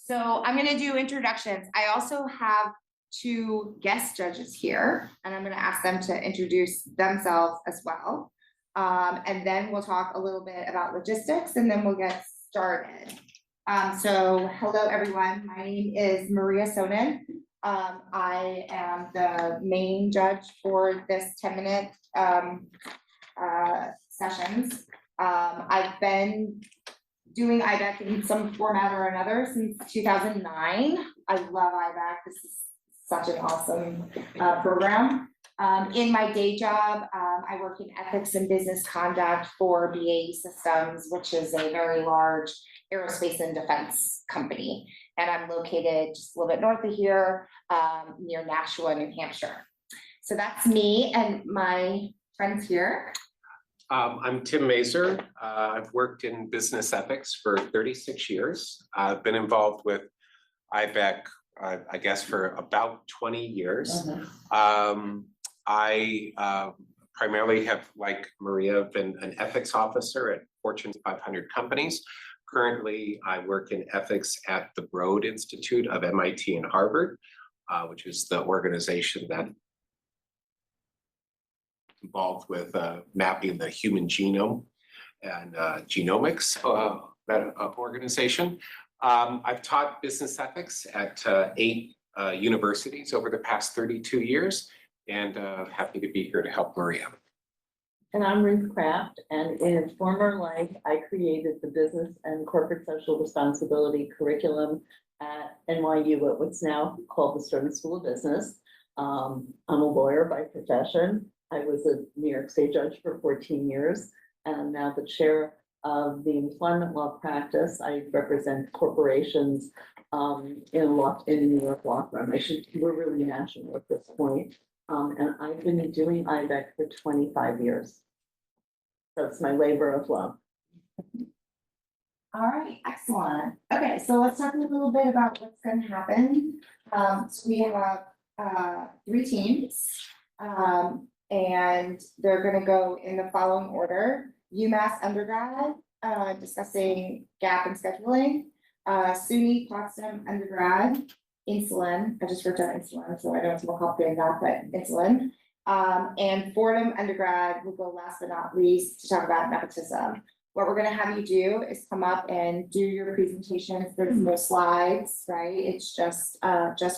So I'm going to do introductions. I also have two guest judges here, and I'm going to ask them to introduce themselves as well. And then we'll talk a little bit about logistics, and then we'll get started. So hello, everyone. My name is Maria Sonnen. I am the main judge for this 10-minute sessions. I've been doing IBECC in some format or another since 2009. I love IBECC. This is such an awesome program. In my day job, I work in ethics and business conduct for BAE Systems, which is a very large aerospace and defense company. And I'm located just a little bit north of here, near Nashua, New Hampshire. So that's me and my friends here. I'm Tim Mazur. I've worked in business ethics for 36 years. I've been involved with IBECC, I guess, for about 20 years. I primarily have, like Maria, been an ethics officer at Fortune 500 companies. Currently, I work in ethics at the Broad Institute of MIT and Harvard, which is the organization that involved with mapping the human genome and genomics, that organization. I've taught business ethics at 8 universities over the past 32 years, and happy to be here to help Maria. And I'm Ruth Kraft, and in a former life, I created the business and corporate social responsibility curriculum at NYU at what's now called the Stern School of Business. I'm a lawyer by profession. I was a New York State judge for 14 years, and I'm now the chair of the employment law practice. I represent corporations in New York law firm. We're really national at this point. And I've been doing IBECC for 25 years. That's my labor of love. All right, excellent. Okay, so let's talk a little bit about what's going to happen. So we have 3 teams, and they're going to go in the following order. UMass undergrad, discussing gap and scheduling. SUNY Potsdam undergrad, insulin. I just wrote down insulin, so I know it's more complicated than that, but insulin. And Fordham undergrad will go last but not least to talk about nepotism. What we're going to have you do is come up and do your presentations. There's no slides, right? It's just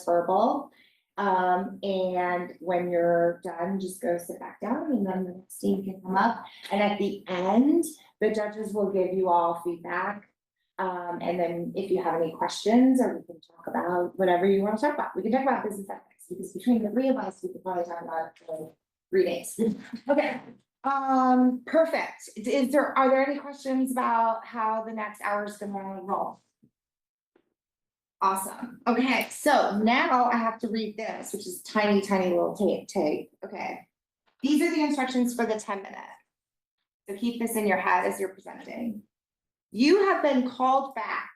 verbal. And when you're done, just go sit back down, and then the next team can come up. And at the end, the judges will give you all feedback. And then if you have any questions, or we can talk about whatever you want to talk about. We can talk about business ethics, because between the 3 of us, we could probably talk about it for 3 days. Okay. Perfect. Are there any questions about how the next hour is going to roll? Awesome. Okay, so now I have to read this, which is tiny little tape. Okay. These are the instructions for the 10 minutes. So keep this in your head as you're presenting. You have been called back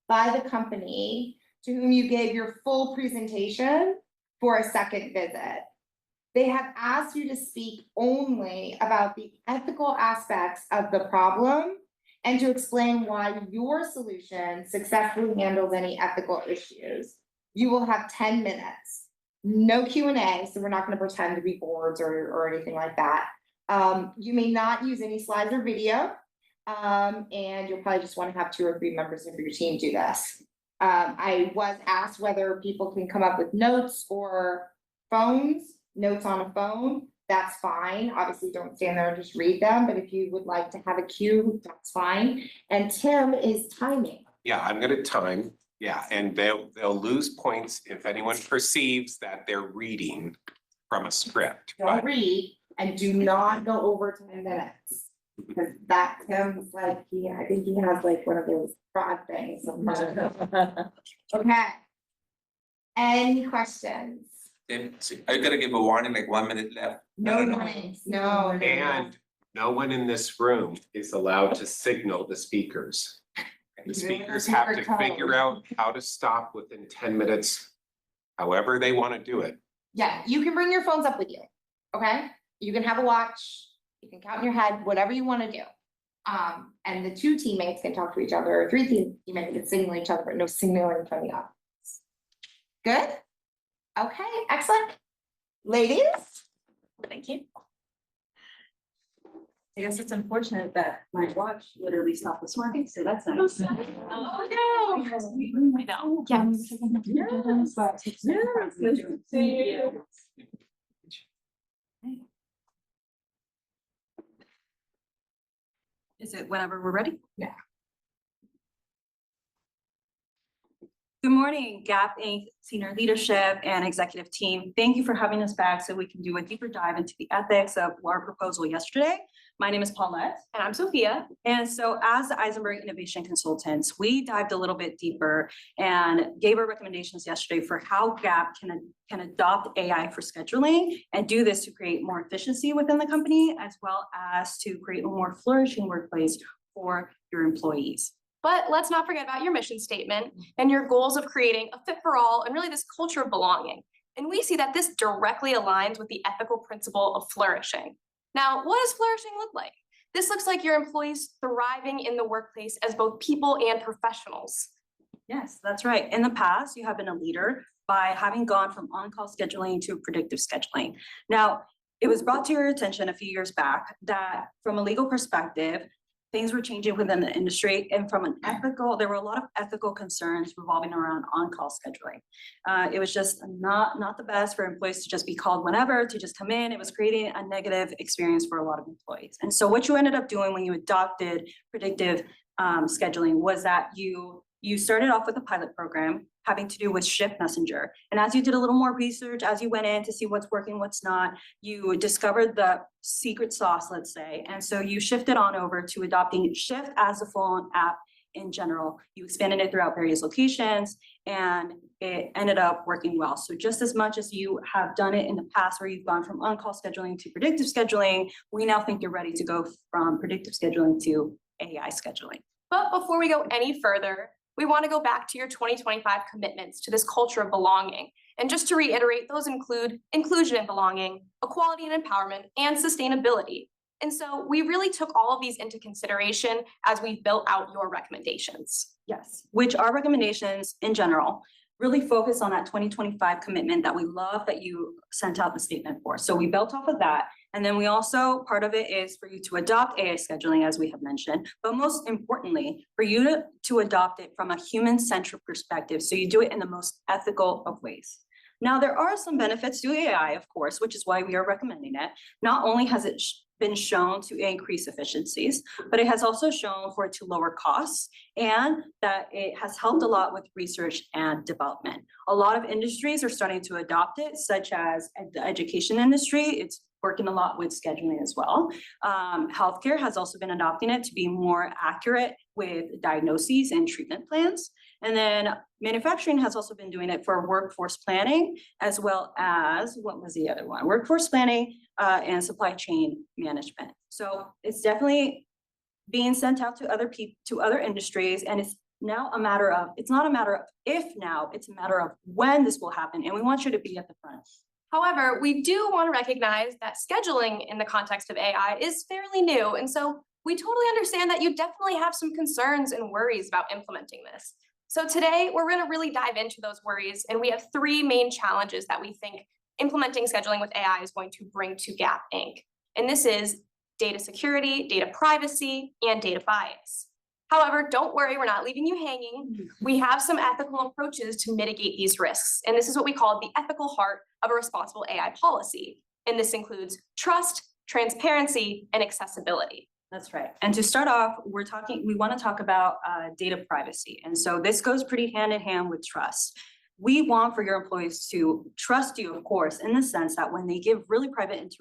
by the company to whom you gave your full presentation for a second visit. They have asked you to speak only about the ethical aspects of the problem and to explain why your solution successfully handles any ethical issues. You will have 10 minutes. No Q&A, so we're not going to pretend to be boards or anything like that. You may not use any slides or video. And you'll probably just want to have 2 or 3 members of your team do this. I was asked whether people can come up with notes or notes on a phone. That's fine. Obviously, don't stand there and just read them. But if you would like to have a cue, that's fine. And Tim is timing. Yeah, I'm going to time. Yeah, and they'll lose points if anyone perceives that they're reading from a script. Don't read, and do not go over 10 minutes. Because that Tim's like, I think he has like one of those fraud things. Okay. Any questions? Are you gonna give a warning, like 1 minute left? No warnings, no. And no one in this room is allowed to signal the speakers. The speakers have to figure out how to stop within 10 minutes, however they want to do it. Yeah, you can bring your phones up with you, okay? You can have a watch, you can count in your head, whatever you want to do. And the two teammates can talk to each other, or three teammates can signal each other, but no signaling from the office. Good? Okay, excellent. Ladies? Thank you. I guess it's unfortunate that my watch literally stopped this morning, so that's nice. Oh, no. I know. Yes. Is it whenever we're ready? Yeah. Good morning, GAP Inc. Senior Leadership and Executive Team. Thank you for having us back so we can do a deeper dive into the ethics of our proposal yesterday. My name is Paulette. And I'm Sophia. And so as the Eisenberg Innovation Consultants, we dived a little bit deeper and gave our recommendations yesterday for how GAP can adopt AI for scheduling and do this to create more efficiency within the company, as well as to create a more flourishing workplace for your employees. But let's not forget about your mission statement and your goals of creating a fit for all and really this culture of belonging. And we see that this directly aligns with the ethical principle of flourishing. Now, what does flourishing look like? This looks like your employees thriving in the workplace as both people and professionals. Yes, that's right. In the past, you have been a leader by having gone from on-call scheduling to predictive scheduling. Now, it was brought to your attention a few years back that from a legal perspective, things were changing within the industry, and from an ethical, there were a lot of ethical concerns revolving around on-call scheduling. It was just not the best for employees to just be called whenever, to just come in. It was creating a negative experience for a lot of employees. And so what you ended up doing when you adopted predictive scheduling was that you started off with a pilot program having to do with Shift Messenger. And as you did a little more research, as you went in to see what's working, what's not, you discovered the secret sauce, let's say. And so you shifted on over to adopting Shift as a phone app in general. You expanded it throughout various locations and it ended up working well. So just as much as you have done it in the past where you've gone from on-call scheduling to predictive scheduling, we now think you're ready to go from predictive scheduling to AI scheduling. But before we go any further, we want to go back to your 2025 commitments to this culture of belonging. And just to reiterate, those include inclusion and belonging, equality and empowerment, and sustainability. And so we really took all of these into consideration as we built out your recommendations. Yes, which our recommendations in general really focus on that 2025 commitment that we love that you sent out the statement for. So we built off of that. And then we also, part of it is for you to adopt AI scheduling, as we have mentioned, but most importantly, for you to adopt it from a human-centric perspective. So you do it in the most ethical of ways. Now, there are some benefits to AI, of course, which is why we are recommending it. Not only has it been shown to increase efficiencies, but it has also shown for it to lower costs and that it has helped a lot with research and development. A lot of industries are starting to adopt it, such as the education industry. It's working a lot with scheduling as well. Healthcare has also been adopting it to be more accurate with diagnoses and treatment plans. And then manufacturing has also been doing it for workforce planning, as well as, what was the other one? Workforce planning and supply chain management. So it's definitely being sent out to other people, to other industries. And it's now a matter of, it's not a matter of if now, it's a matter of when this will happen. And we want you to be at the front. However, we do want to recognize that scheduling in the context of AI is fairly new. And so we totally understand that you definitely have some concerns and worries about implementing this. So today we're going to really dive into those worries. And we have three main challenges that we think implementing scheduling with AI is going to bring to GAP Inc. And this is data security, data privacy, and data bias. However, don't worry, we're not leaving you hanging. We have some ethical approaches to mitigate these risks. And this is what we call the ethical heart of a responsible AI policy. And this includes trust, transparency, and accessibility. That's right. And to start off, we want to talk about data privacy. And so this goes pretty hand in hand with trust. We want for your employees to trust you, of course, in the sense that when they give really private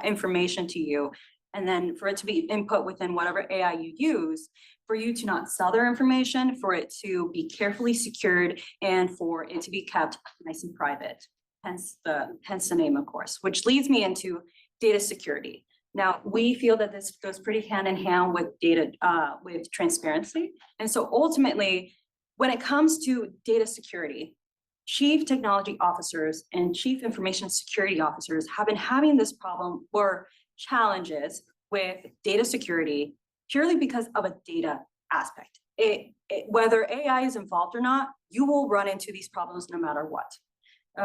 information to you, and then for it to be input within whatever AI you use, for you to not sell their information, for it to be carefully secured, and for it to be kept nice and private. Hence the name, of course, which leads me into data security. Now, we feel that this goes pretty hand in hand with data, with transparency. And so ultimately, when it comes to data security, chief technology officers and chief information security officers have been having this problem or challenges with data security purely because of a data aspect. Whether AI is involved or not, you will run into these problems no matter what.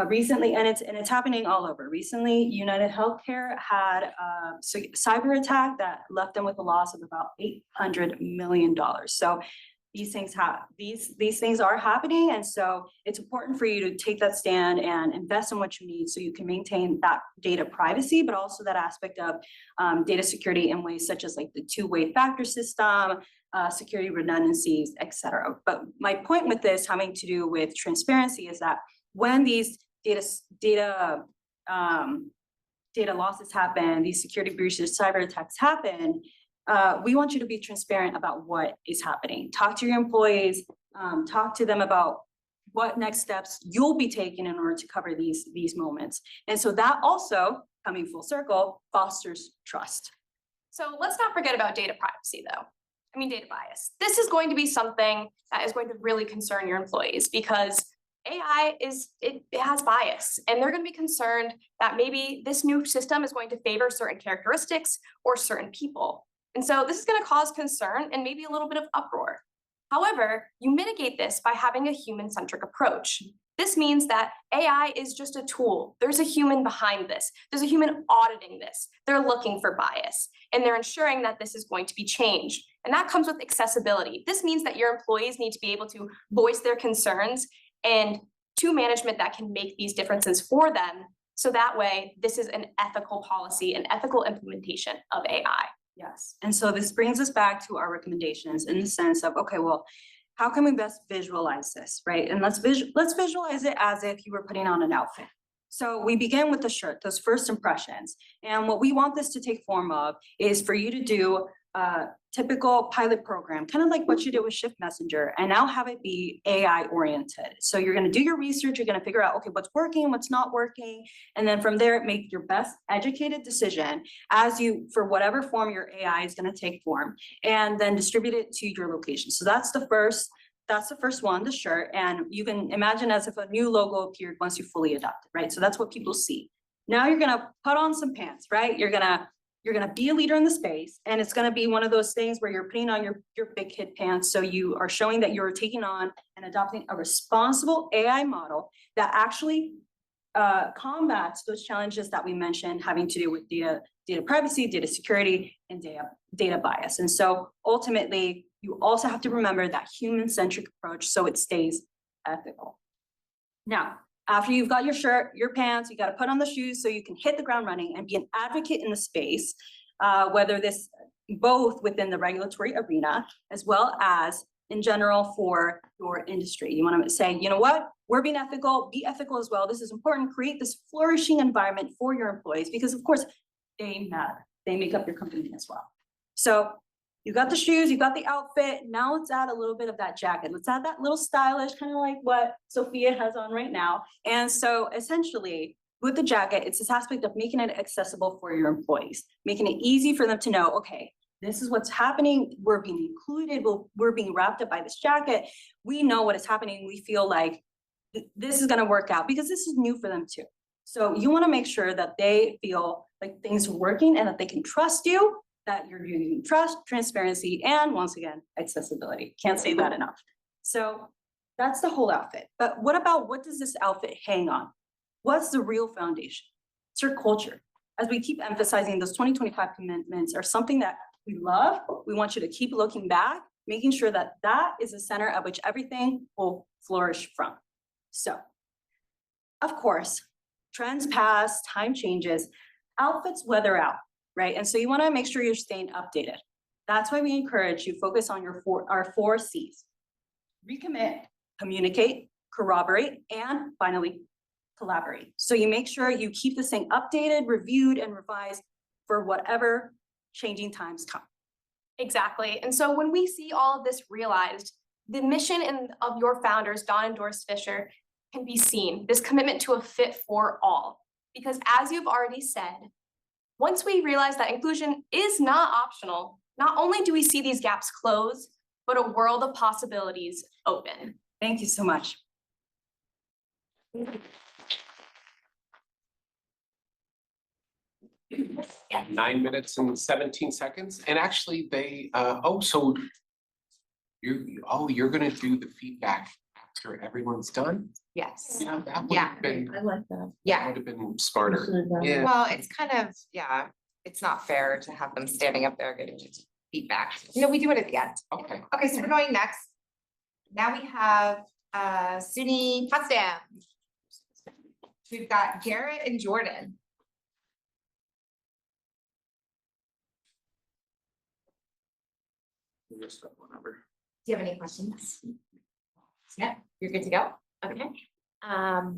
Recently, and it's happening all over. Recently, United Healthcare had a cyber attack that left them with a loss of about $800 million. So these things these things are happening, and so it's important for you to take that stand and invest in what you need so you can maintain that data privacy, but also that aspect of data security in ways such as like the two-way factor system, security redundancies, etc. But my point with this having to do with transparency is that when these data losses happen, these security breaches, cyber attacks happen, we want you to be transparent about what is happening. Talk to your employees, talk to them about what next steps you'll be taking in order to cover these moments. And so that also, coming full circle, fosters trust. So let's not forget about data privacy though. I mean, data bias. This is going to be something that is going to really concern your employees because AI it has bias, and they're going to be concerned that maybe this new system is going to favor certain characteristics or certain people. And so this is going to cause concern and maybe a little bit of uproar. However, you mitigate this by having a human-centric approach. This means that AI is just a tool. There's a human behind this. There's a human auditing this. They're looking for bias, and they're ensuring that this is going to be changed. And that comes with accessibility. This means that your employees need to be able to voice their concerns and to management that can make these differences for them. So that way, this is an ethical policy, an ethical implementation of AI. Yes, and so this brings us back to our recommendations in the sense of, okay, well, how can we best visualize this, right? And let's visualize it as if you were putting on an outfit. So we begin with the shirt, those first impressions. And what we want this to take form of is for you to do a typical pilot program, kind of like what you did with Shift Messenger, and now have it be AI oriented. So you're going to do your research, you're going to figure out, okay, what's working, what's not working. And then from there, make your best educated decision as you, for whatever form your AI is going to take form, and then distribute it to your location. So that's the first one, the shirt. And you can imagine as if a new logo appeared once you fully adopt it, right? So that's what people see. Now you're going to put on some pants, right? You're going to be a leader in the space, and it's going to be one of those things where you're putting on your big kid pants. So you are showing that you're taking on and adopting a responsible AI model that actually combats those challenges that we mentioned having to do with data privacy, data security, and data bias. And so ultimately, you also have to remember that human-centric approach so it stays ethical. Now, after you've got your shirt, your pants, you got to put on the shoes so you can hit the ground running and be an advocate in the space, whether this both within the regulatory arena as well as in general for your industry. You want to say, you know what, we're being ethical, be ethical as well. This is important. Create this flourishing environment for your employees because, of course, they matter. They make up your company as well. So you got the shoes, you got the outfit. Now let's add a little bit of that jacket. Let's add that little stylish, kind of like what Sophia has on right now. And so essentially with the jacket, it's this aspect of making it accessible for your employees, making it easy for them to know, okay, this is what's happening. We're being included. We're being wrapped up by this jacket. We know what is happening. We feel like this is going to work out because this is new for them too. So you want to make sure that they feel like things are working and that they can trust you, that you're using trust, transparency, and once again, accessibility. Can't say that enough. So that's the whole outfit. But what does this outfit hang on? What's the real foundation? It's your culture. As we keep emphasizing, those 2025 commitments are something that we love. We want you to keep looking back, making sure that that is the center at which everything will flourish from. So, of course, trends pass, time changes, outfits weather out. Right? And so you want to make sure you're staying updated. That's why we encourage you focus on our 4 C's. Recommit, communicate, corroborate, and finally, collaborate. So you make sure you keep this thing updated, reviewed, and revised for whatever changing times come. Exactly. And so when we see all of this realized, the mission of your founders, Don and Doris Fisher, can be seen, this commitment to a fit for all. Because as you've already said, once we realize that inclusion is not optional, not only do we see these gaps close, but a world of possibilities open. Thank you so much. 9 minutes and 17 seconds, and actually they, so you're gonna do the feedback after everyone's done? Yes, Yeah, that would Yeah. have been, I like that. yeah. would have been We smarter. should have done Yeah. that. Well, it's kind of, yeah, it's not fair to have them standing up there giving you feedback. You know, we do it at the end. Okay. Okay, so we're going next. Now we have SUNY Potsdam. We've got Garrett and Jordan. Do you have any questions? Yeah, you're good to go? Okay. All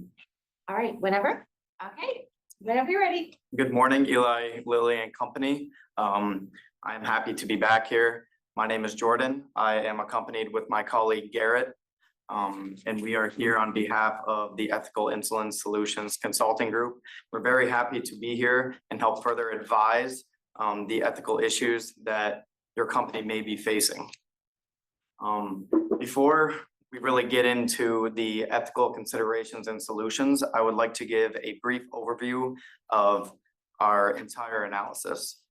right, whenever. Okay, whenever you're ready. Good morning, Eli, Lilly and company. I am happy to be back here. My name is Jordan. I am accompanied with my colleague Garrett. And we are here on behalf of the Ethical Insulin Solutions Consulting Group. We're very happy to be here and help further advise the ethical issues that your company may be facing. Before we really get into the ethical considerations and solutions, I would like to give a brief overview of our entire analysis.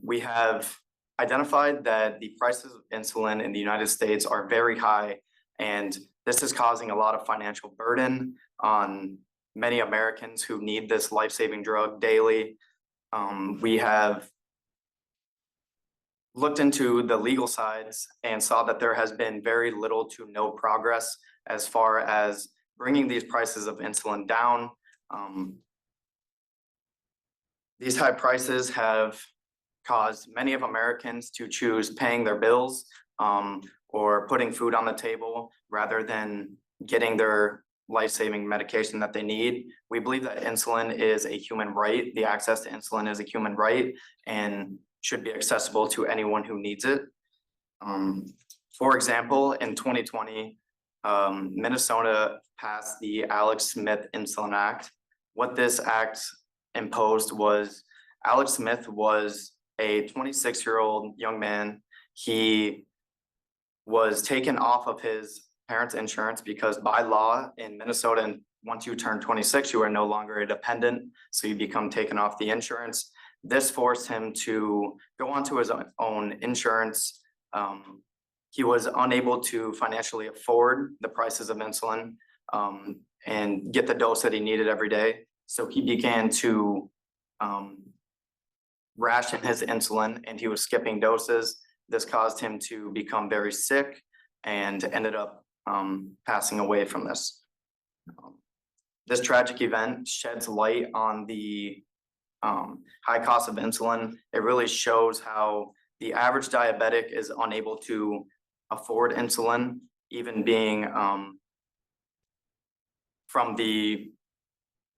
We have identified that the prices of insulin in the United States are very high, and this is causing a lot of financial burden on many Americans who need this life-saving drug daily. We have looked into the legal sides and saw that there has been very little to no progress as far as bringing these prices of insulin down. These high prices have caused many of Americans to choose paying their bills or putting food on the table rather than getting their life-saving medication that they need. We believe that insulin is a human right. The access to insulin is a human right and should be accessible to anyone who needs it. For example, in 2020, Minnesota passed the Alex Smith Insulin Act. What this act imposed was Alex Smith was a 26-year-old young man. He was taken off of his parents' insurance because by law in Minnesota, once you turn 26, you are no longer a dependent, so you become taken off the insurance. This forced him to go onto his own insurance. He was unable to financially afford the prices of insulin and get the dose that he needed every day. So he began to ration his insulin and he was skipping doses. This caused him to become very sick and ended up passing away from this. This tragic event sheds light on the high cost of insulin. It really shows how the average diabetic is unable to afford insulin, even being from the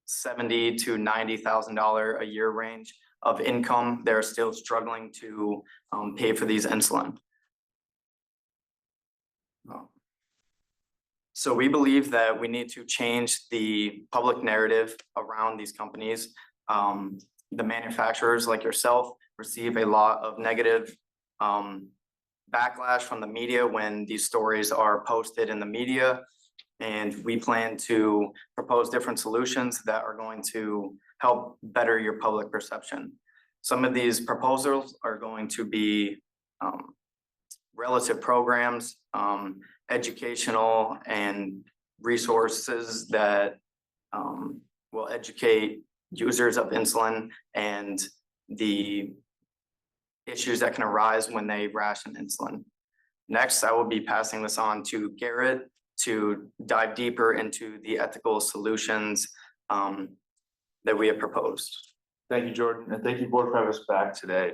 $70,000 to $90,000 a year range of income. They're still struggling to pay for these insulin. So we believe that we need to change the public narrative around these companies. The manufacturers like yourself receive a lot of negative backlash from the media when these stories are posted in the media. And we plan to propose different solutions that are going to help better your public perception. Some of these proposals are going to be relative programs, educational and resources that will educate users of insulin and the issues that can arise when they ration insulin. Next, I will be passing this on to Garrett to dive deeper into the ethical solutions that we have proposed. Thank you, Jordan, and thank you, board, for having us back today.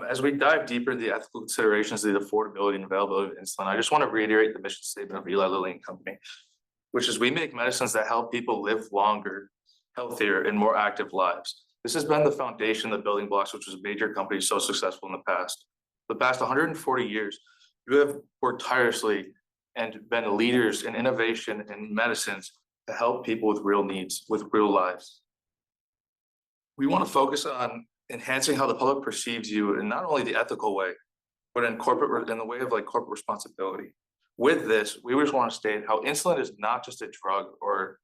As we dive deeper into the ethical considerations of the affordability and availability of insulin, I just want to reiterate the mission statement of Eli Lilly and Company, which is we make medicines that help people live longer, healthier, and more active lives. This has been the foundation, the building blocks, which was made your company so successful in the past. The past 140 years, you have worked tirelessly and been leaders in innovation and medicines to help people with real needs, with real lives. We want to focus on enhancing how the public perceives you in not only the ethical way, but in the way of like corporate responsibility. With this, we just want to state how insulin is not just a drug or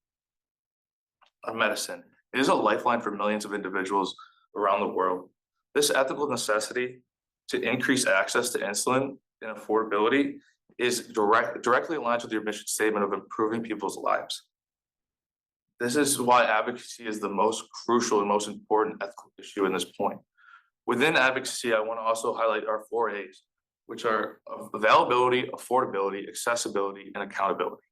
a medicine. It is a lifeline for millions of individuals around the world. This ethical necessity to increase access to insulin and affordability is directly aligned with your mission statement of improving people's lives. This is why advocacy is the most crucial and most important ethical issue in this point. Within advocacy, I want to also highlight our 4 A's, which are availability, affordability, accessibility, and accountability.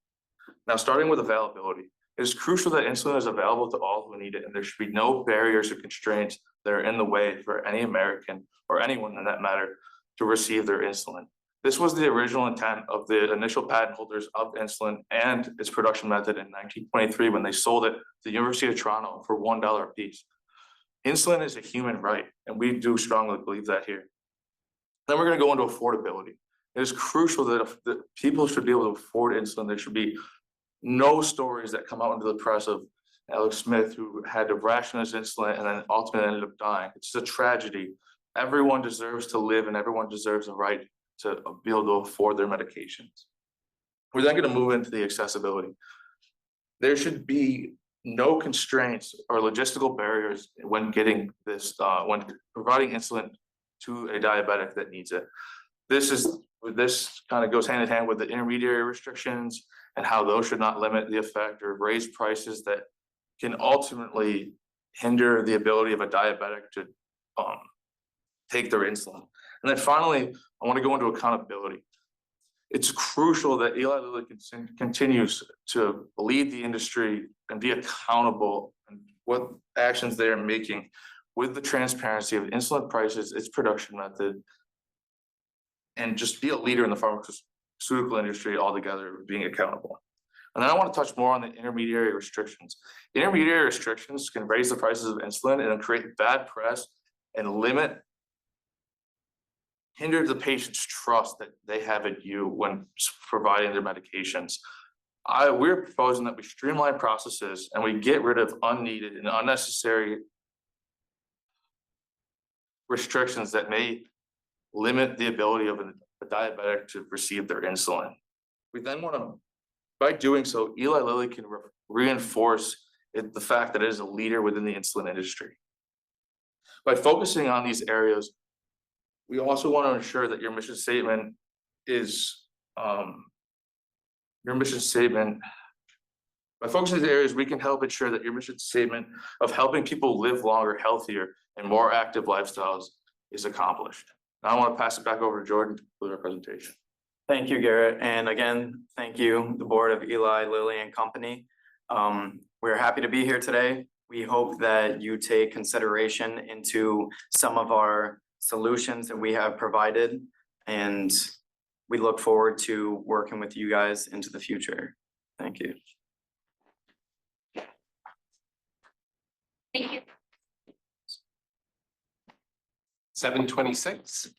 Now, starting with availability, it is crucial that insulin is available to all who need it, and there should be no barriers or constraints that are in the way for any American or anyone in that matter to receive their insulin. This was the original intent of the initial patent holders of insulin and its production method in 1923 when they sold it to the University of Toronto for $1 a piece. Insulin is a human right, and we do strongly believe that here. Then we're going to go into affordability. It is crucial that if the people should be able to afford insulin. There should be no stories that come out into the press of Alex Smith who had to ration his insulin and then ultimately ended up dying. It's a tragedy. Everyone deserves to live and everyone deserves the right to be able to afford their medications. We're then going to move into the accessibility. There should be no constraints or logistical barriers when getting this, when providing insulin to a diabetic that needs it. This kind of goes hand in hand with the intermediary restrictions and how those should not limit the effect or raise prices that can ultimately hinder the ability of a diabetic to take their insulin. And then finally, I want to go into accountability. It's crucial that Eli Lilly continues to lead the industry and be accountable in what actions they are making with the transparency of insulin prices, its production method, and just be a leader in the pharmaceutical industry altogether, being accountable. And then I want to touch more on the intermediary restrictions. Intermediary restrictions can raise the prices of insulin and create bad press and hinder the patient's trust that they have in you when providing their medications. We're proposing that we streamline processes and we get rid of unneeded and unnecessary restrictions that may limit the ability of a diabetic to receive their insulin. We then want to, by doing so, Eli Lilly can reinforce the fact that it is a leader within the insulin industry. By focusing on these areas, we also want to ensure that your mission statement is, by focusing on these areas, we can help ensure that your mission statement of helping people live longer, healthier, and more active lifestyles is accomplished. Now I want to pass it back over to Jordan to conclude our presentation. Thank you, Garrett. And again, thank you, the board of Eli Lilly and Company. We're happy to be here today. We hope that you take consideration into some of our solutions that we have provided, and we look forward to working with you guys into the future. Thank you. Thank you. 7:26.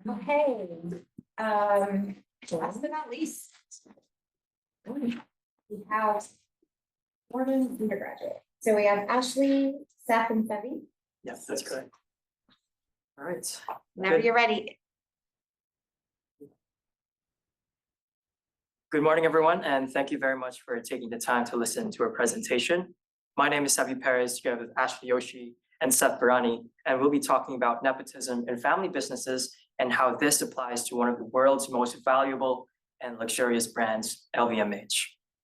Okay, last but not least. We have Fordham undergraduate. So we have Ashley, Seth, and Sevi. Yes, that's correct. All right. Whenever Good. you're ready. Good morning, everyone, and thank you very much for taking the time to listen to our presentation. My name is Sevi Perez, together with Ashley Yoshi and Seth Barani, and we'll be talking about nepotism in family businesses and how this applies to one of the world's most valuable and luxurious brands, LVMH.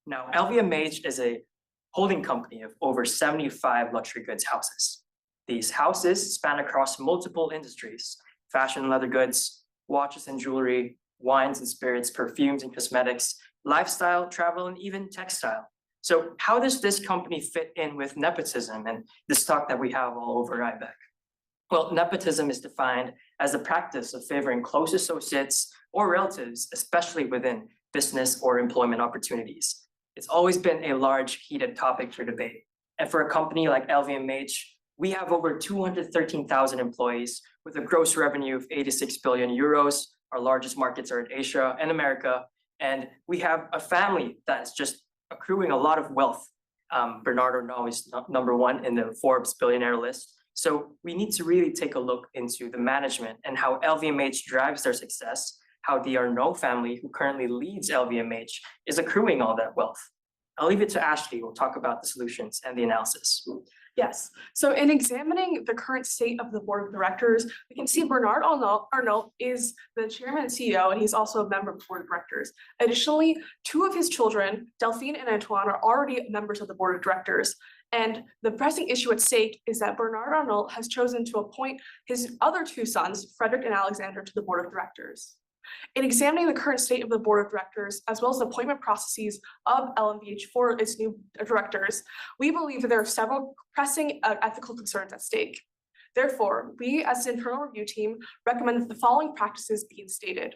Now, LVMH is a holding company of over 75 luxury goods houses. These houses span across multiple industries: fashion, leather goods, watches and jewelry, wines and spirits, perfumes and cosmetics, lifestyle, travel, and even textile. So how does this company fit in with nepotism and this talk that we have all over IBECC? Well, nepotism is defined as the practice of favoring close associates or relatives, especially within business or employment opportunities. It's always been a large, heated topic for debate. And for a company like LVMH, we have over 213,000 employees with a gross revenue of 86 billion euros. Our largest markets are in Asia and America. And we have a family that's just accruing a lot of wealth. Bernard Arnault is number one in the Forbes billionaire list. So we need to really take a look into the management and how LVMH drives their success, how the Arnault family, who currently leads LVMH, is accruing all that wealth. I'll leave it to Ashley, who will talk about the solutions and the analysis. Yes, so in examining the current state of the board of directors, we can see Bernard Arnault is the chairman and CEO, and he's also a member of the board of directors. Additionally, 2 of his children, Delphine and Antoine, are already members of the board of directors. And the pressing issue at stake is that Bernard Arnault has chosen to appoint his other 2 sons, Frederick and Alexander, to the board of directors. In examining the current state of the board of directors, as well as the appointment processes of LMVH for its new directors, we believe that there are several pressing ethical concerns at stake. Therefore, we as the internal review team recommend that the following practices be instated.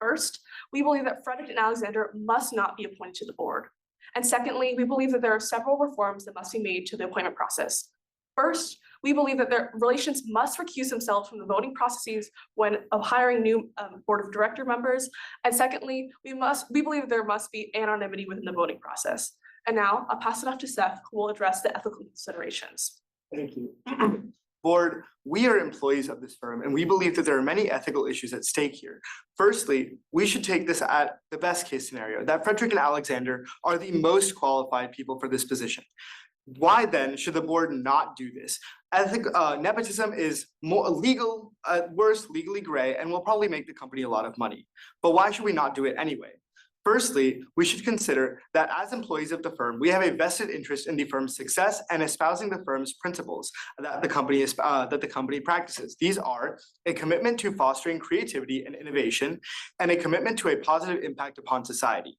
First, we believe that Frederick and Alexander must not be appointed to the board. And secondly, we believe that there are several reforms that must be made to the appointment process. First, we believe that their relations must recuse themselves from the voting processes when hiring new board of director members. And secondly, we believe that there must be anonymity within the voting process. And now I'll pass it off to Seth, who will address the ethical considerations. Thank you. Board, we are employees of this firm, and we believe that there are many ethical issues at stake here. Firstly, we should take this at the best case scenario, that Frederick and Alexander are the most qualified people for this position. Why then should the board not do this? Nepotism is more illegal, at worst legally gray, and will probably make the company a lot of money. But why should we not do it anyway? Firstly, we should consider that as employees of the firm, we have a vested interest in the firm's success and espousing the firm's principles that the company practices. These are a commitment to fostering creativity and innovation, and a commitment to a positive impact upon society.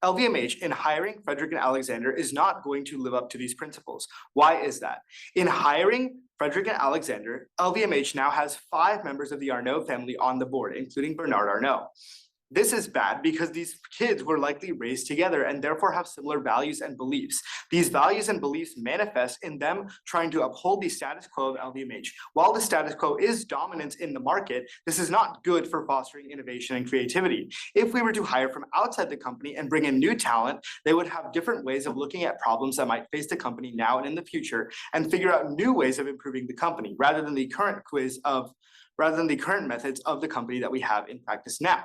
LVMH, in hiring Frederick and Alexander, is not going to live up to these principles. Why is that? In hiring Frederick and Alexander, LVMH now has 5 members of the Arnault family on the board, including Bernard Arnault. This is bad because these kids were likely raised together and therefore have similar values and beliefs. These values and beliefs manifest in them trying to uphold the status quo of LVMH. While the status quo is dominant in the market, this is not good for fostering innovation and creativity. If we were to hire from outside the company and bring in new talent, they would have different ways of looking at problems that might face the company now and in the future, and figure out new ways of improving the company rather than the current methods of the company that we have in practice now.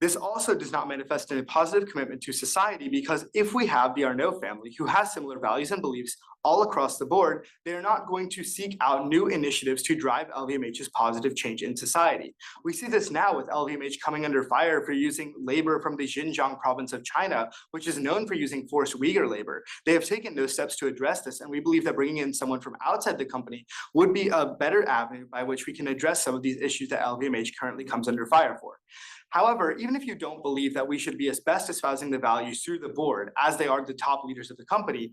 This also does not manifest in a positive commitment to society, because if we have the Arnault family who has similar values and beliefs all across the board, they are not going to seek out new initiatives to drive LVMH's positive change in society. We see this now with LVMH coming under fire for using labor from the Xinjiang province of China, which is known for using forced Uyghur labor. They have taken no steps to address this, and we believe that bringing in someone from outside the company would be a better avenue by which we can address some of these issues that LVMH currently comes under fire for. However, even if you don't believe that we should be as best espousing the values through the board, as they are the top leaders of the company,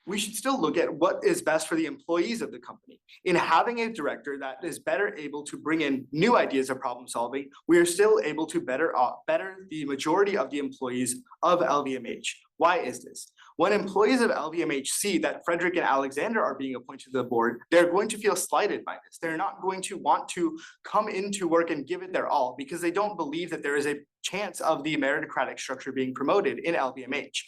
we should still look at what is best for the employees of the company. In having a director that is better able to bring in new ideas of problem solving, we are still able to better the majority of the employees of LVMH. Why is this? When employees of LVMH see that Frederick and Alexander are being appointed to the board, they're going to feel slighted by this. They're not going to want to come into work and give it their all, because they don't believe that there is a chance of the meritocratic structure being promoted in LVMH.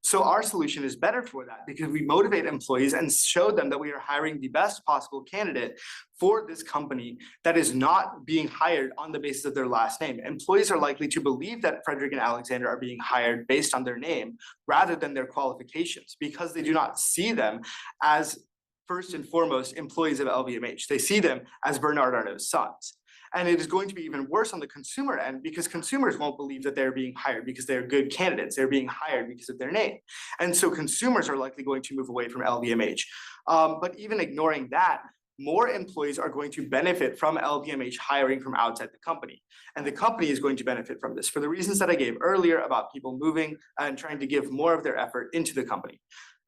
So our solution is better for that, because we motivate employees and show them that we are hiring the best possible candidate for this company that is not being hired on the basis of their last name. Employees are likely to believe that Frederick and Alexander are being hired based on their name rather than their qualifications, because they do not see them as first and foremost employees of LVMH. They see them as Bernard Arnault's sons. And it is going to be even worse on the consumer end, because consumers won't believe that they're being hired because they're good candidates. They're being hired because of their name. And so consumers are likely going to move away from LVMH. But even ignoring that, more employees are going to benefit from LVMH hiring from outside the company. And the company is going to benefit from this for the reasons that I gave earlier about people moving and trying to give more of their effort into the company.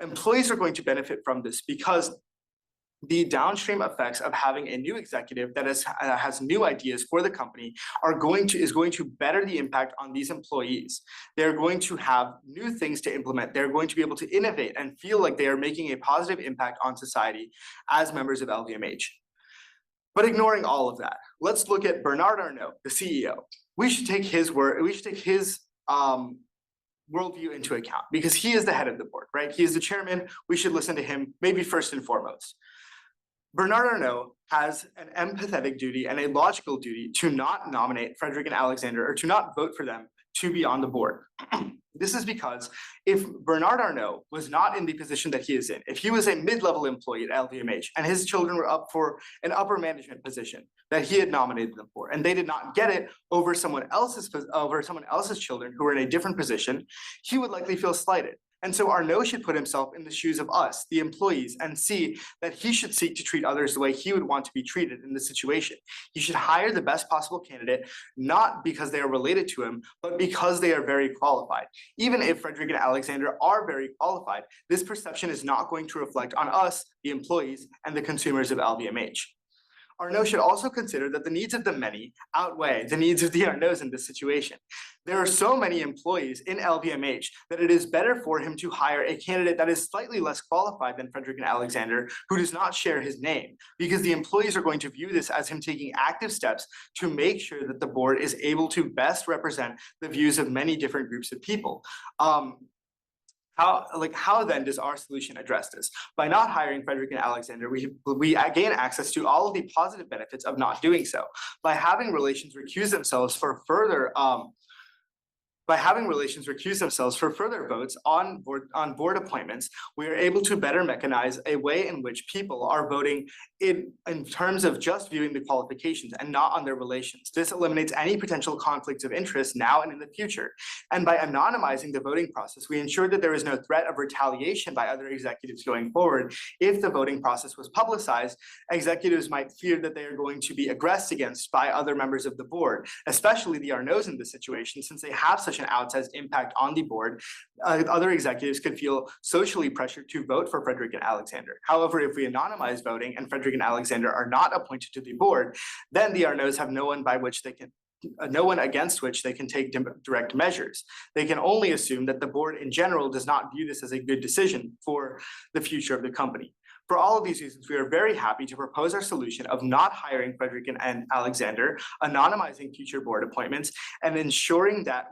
Employees are going to benefit from this because the downstream effects of having a new executive that has new ideas for the company is going to better the impact on these employees. They're going to have new things to implement. They're going to be able to innovate and feel like they are making a positive impact on society as members of LVMH. But ignoring all of that, let's look at Bernard Arnault, the CEO. We should take his word. We should take his worldview into account, because he is the head of the board, right? He is the chairman. We should listen to him maybe first and foremost. Bernard Arnault has an empathetic duty and a logical duty to not nominate Frederick and Alexander or to not vote for them to be on the board. This is because if Bernard Arnault was not in the position that he is in, if he was a mid-level employee at LVMH and his children were up for an upper management position that he had nominated them for, and they did not get it over someone else's children who were in a different position, he would likely feel slighted. And so Arnault should put himself in the shoes of us, the employees, and see that he should seek to treat others the way he would want to be treated in this situation. He should hire the best possible candidate, not because they are related to him, but because they are very qualified. Even if Frederick and Alexander are very qualified, this perception is not going to reflect on us, the employees, and the consumers of LVMH. Arnault should also consider that the needs of the many outweigh the needs of the Arnauts in this situation. There are so many employees in LVMH that it is better for him to hire a candidate that is slightly less qualified than Frederick and Alexander, who does not share his name, because the employees are going to view this as him taking active steps to make sure that the board is able to best represent the views of many different groups of people. How then does our solution address this? By not hiring Frederick and Alexander, we gain access to all of the positive benefits of not doing so. By having relations recuse themselves for further votes on board appointments, we are able to better mechanize a way in which people are voting in terms of just viewing the qualifications and not on their relations. This eliminates any potential conflicts of interest now and in the future. And by anonymizing the voting process, we ensure that there is no threat of retaliation by other executives going forward. If the voting process was publicized, executives might fear that they are going to be aggressed against by other members of the board, especially the Arnauts in this situation, since they have such an outsized impact on the board. Other executives could feel socially pressured to vote for Frederick and Alexander. However, if we anonymize voting and Frederick and Alexander are not appointed to the board, then the Arnauts have no one against which they can take direct measures. They can only assume that the board in general does not view this as a good decision for the future of the company. For all of these reasons, we are very happy to propose our solution of not hiring Frederick and Alexander, anonymizing future board appointments, and ensuring that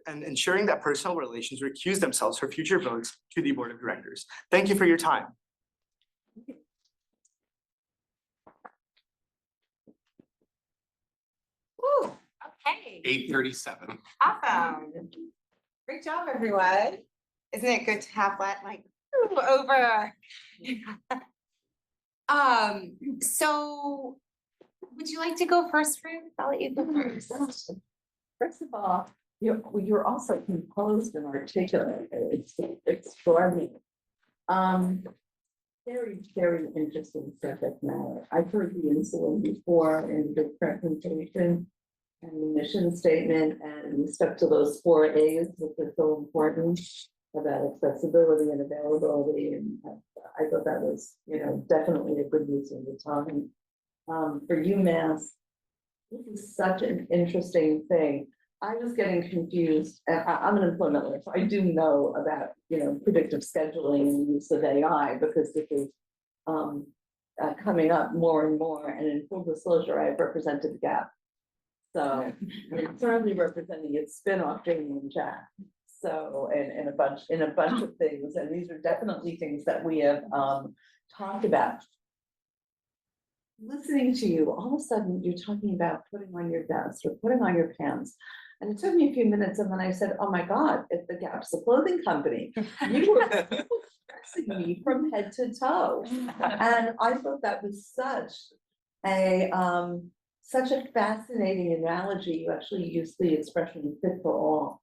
ensuring that personal relations recuse themselves for future votes to the board of directors. Thank you for your time. Woo, okay, 8:37. awesome. Great job, everyone. Isn't it good to have that over? So would you like to go first, Ruth? I'll let you go first. First of all, you're also composed and articulate. It's extraordinary. Very, very interesting subject matter. I've heard the insulin before in the presentation and the mission statement, and we stuck to those 4 A's, which are so important, about accessibility and availability. And I thought that was, definitely a good use of the time. For UMass, this is such an interesting thing. I was getting confused. I'm an employment lawyer, so I do know about, predictive scheduling and the use of AI, because this is coming up more and more. And in full disclosure, I've represented the GAP. So I'm currently representing its spin-off, Jamie and Jack. So, and a bunch of things, and these are definitely things that we have talked about. Listening to you, all of a sudden you're talking about putting on your vest or putting on your pants. And it took me a few minutes, and then I said, oh my God, if the Gap's a clothing company, you were dressing me from head to toe. And I thought that was such a fascinating analogy. You actually used the expression fit for all,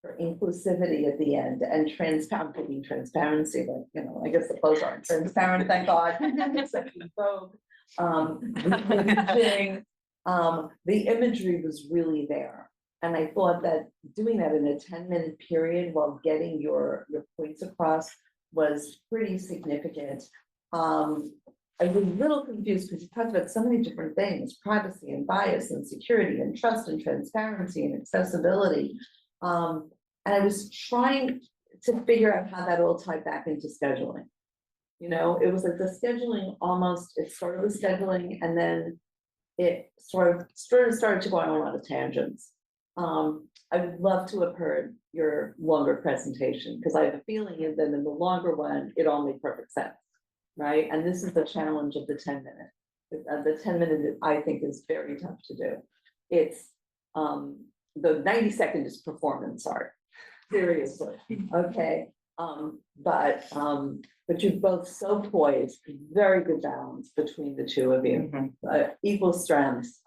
for inclusivity at the end, and transparency, like, I guess the clothes aren't transparent, thank God. The imagery was really there. And I thought that doing that in a 10-minute period while getting your points across was pretty significant. I was a little confused because you talked about so many different things: privacy and bias and security and trust and transparency and accessibility. And I was trying to figure out how that all tied back into scheduling. It was like the scheduling it started with scheduling, and then it sort of started to go on a lot of tangents. I would love to have heard your longer presentation, because I have a feeling that in the longer one, it all made perfect sense. right? And this is the challenge of the 10-minute. The 10-minute, I think, is very tough to do. It's, the 90-second is performance art, seriously, okay? But you're both so poised, very good balance between the two of you, equal strengths,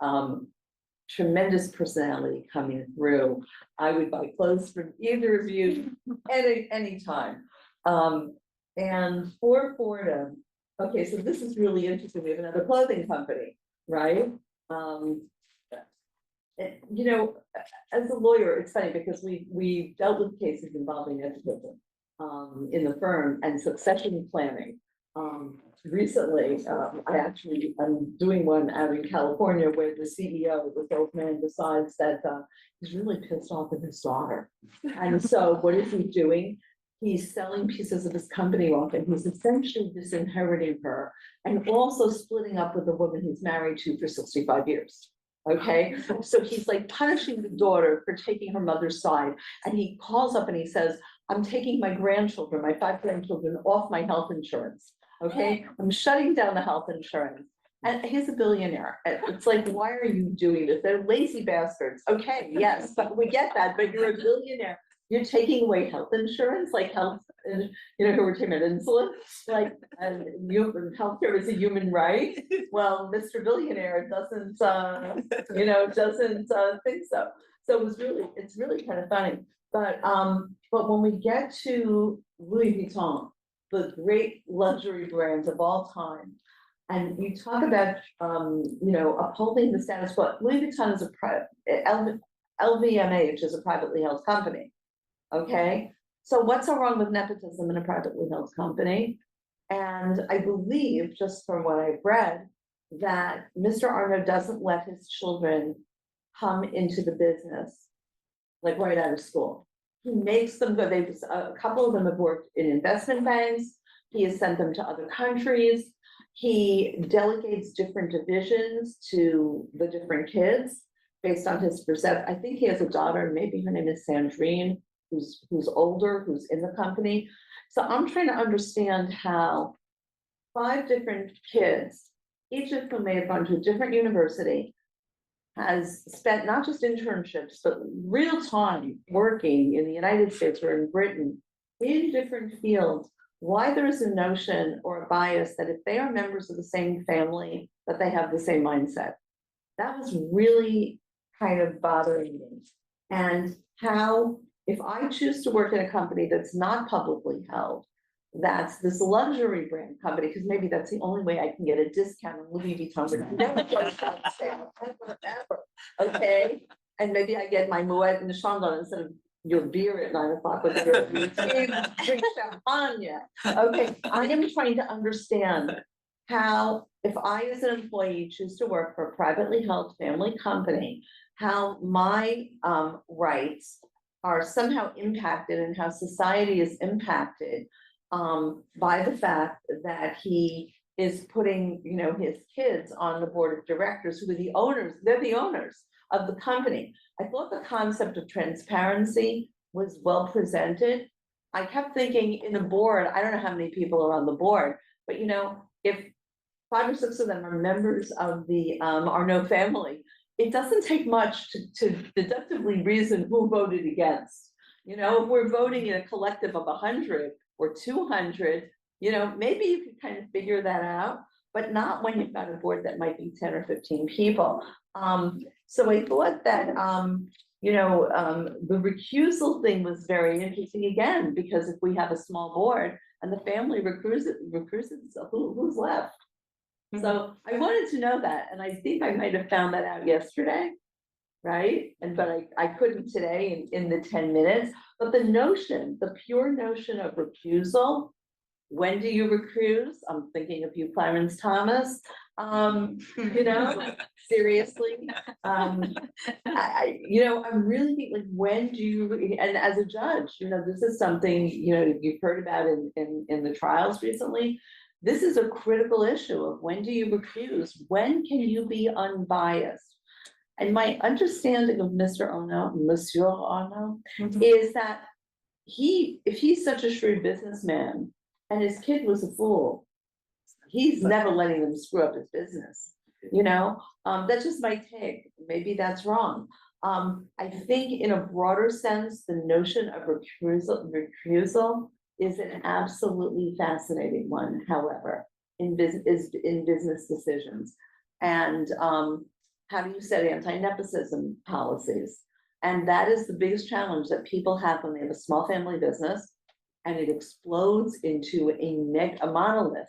tremendous personality coming through. I would buy clothes from either of you any time. And for Fordham, okay, so this is really interesting. We have another clothing company, right? You know, as a lawyer, it's funny because we dealt with cases involving nepotism in the firm and succession planning. Recently, I'm doing one out in California where the CEO, this old man, decides that he's really pissed off at his daughter. And so what is he doing? He's selling pieces of his company off and he's essentially disinheriting her and also splitting up with the woman he's married to for 65 years. Okay, so he's like punishing the daughter for taking her mother's side. And he calls up and he says, I'm taking my grandchildren, my 5 grandchildren off my health insurance. Okay, I'm shutting down the health insurance. And he's a billionaire. It's like, why are you doing this? They're lazy bastards. Okay, yes, but we get that, but you're a billionaire. You're taking away health insurance, like health, you know, who were taking insulin, like, and healthcare is a human right. Well, Mr. Billionaire doesn't, you know, doesn't think so. So it's really kind of funny. But when we get to Louis Vuitton, the great luxury brands of all time, and you talk about, you know, upholding the status quo. Louis Vuitton is a private, LVMH is a privately held company. Okay, so what's so wrong with nepotism in a privately held company? And I believe, just from what I've read, that Mr. Arnaud doesn't let his children come into the business like right out of school. He makes them go. A couple of them have worked in investment banks. He has sent them to other countries. He delegates different divisions to the different kids based on his perception. I think he has a daughter, maybe her name is Sandrine, who's older, who's in the company. So I'm trying to understand how 5 different kids, each of whom may have gone to a different university, has spent not just internships, but real time working in the United States or in Britain in different fields, why there is a notion or a bias that if they are members of the same family, that they have the same mindset. That was really kind of bothering me. And how, if I choose to work in a company that's not publicly held, that's this luxury brand company, because maybe that's the only way I can get a discount on Louis Vuitton. Never goes on sale, ever. Okay, and maybe I get my Moet and Chandon instead of your beer at 9 o'clock with your drink champagne. Okay, I am trying to understand how, if I as an employee choose to work for a privately held family company, how my rights are somehow impacted and how society is impacted by the fact that he is putting, you know, his kids on the board of directors who are the owners, they're the owners of the company. I thought the concept of transparency was well presented. I kept thinking in the board, I don't know how many people are on the board, but you know, if 5 or 6 of them are members of the Arnaud family, it doesn't take much to deductively reason who voted against. You know, if we're voting in a collective of 100 or 200, you know, maybe you could kind of figure that out, but not when you've got a board that might be 10 or 15 people. So I thought that, you know, the recusal thing was very interesting again, because if we have a small board and the family recruits itself, who's left? So I wanted to know that, and I think I might have found that out yesterday, right? But I couldn't today in the 10 minutes. But the notion, the pure notion of recusal, when do you recuse? I'm thinking of you, Clarence Thomas. You know, seriously. You know, I'm really thinking, like, when do you? And as a judge, you know, this is something, you know, you've heard about in the trials recently. This is a critical issue of when do you recuse? When can you be unbiased? And my understanding of Monsieur Arnaud, is that if he's such a shrewd businessman and his kid was a fool, he's never letting them screw up his business, you know? That's just my take, maybe that's wrong. I think in a broader sense, the notion of recusal is an absolutely fascinating one, however, in business decisions. And how do you set anti-nepotism policies? And that is the biggest challenge that people have when they have a small family business and it explodes into a monolith.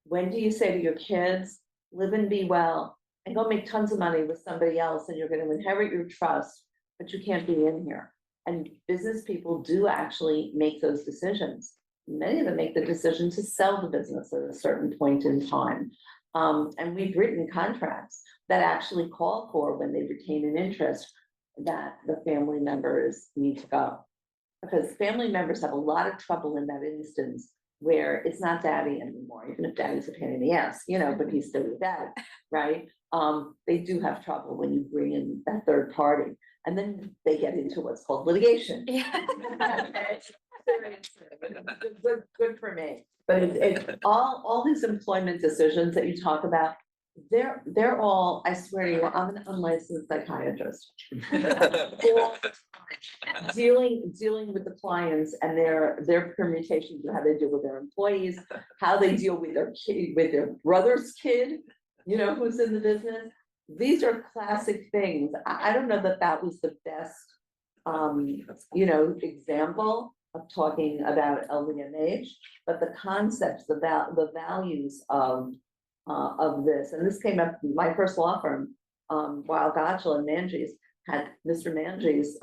When do you say to your kids, live and be well, and go make tons of money with somebody else, and you're going to inherit your trust, but you can't be in here? And business people do actually make those decisions. Many of them make the decision to sell the business at a certain point in time. And we've written contracts that actually call for, when they retain an interest, that the family members need to go. Because family members have a lot of trouble in that instance where it's not daddy anymore, even if daddy's a pain in the ass, you know, but he's still your dad, right? They do have trouble when you bring in that third party, and then they get into what's called litigation. Good for me. But all these employment decisions that you talk about, they're all, I swear to you, I'm an unlicensed psychiatrist. Dealing with the clients and their permutations of how they deal with their employees, how they deal with their kid, with their brother's kid, you know, who's in the business. These are classic things. I don't know that was the best, you know, example of talking about LVMH, but the concepts, the values of this, and this came up, my first law firm, Weil Gotchel and Manges, had Mr. Manges,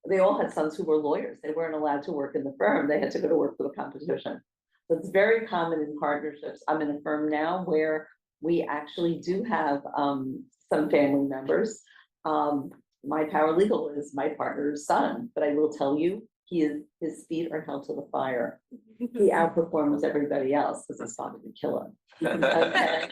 they all had sons who were lawyers. They weren't allowed to work in the firm. They had to go to work for the competition. So it's very common in partnerships. I'm in a firm now where we actually do have some family members. My paralegal is my partner's son, but I will tell you, his feet are held to the fire. He outperforms everybody else because his father would kill him. Okay.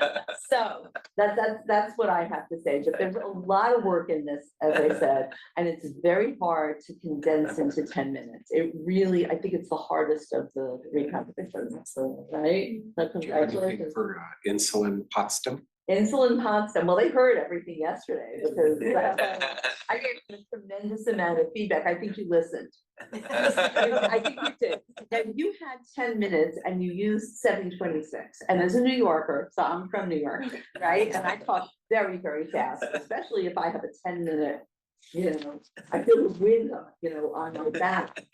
So that's what I have to say. But there's a lot of work in this, as I said, and it's very hard to condense into 10 minutes. It really, I think it's the hardest of the three competitions. So, right? So Do you have anything congratulations. for Insulin Potsdam? Insulin Potsdam, well, they heard everything yesterday because I gave them a tremendous amount of feedback. I think you listened. I think you did. And you had 10 minutes and you used 726. And as a New Yorker, so I'm from New York, right? And I talk very, very fast, especially if I have a 10-minute, you know, I feel the wind, you know, on my back.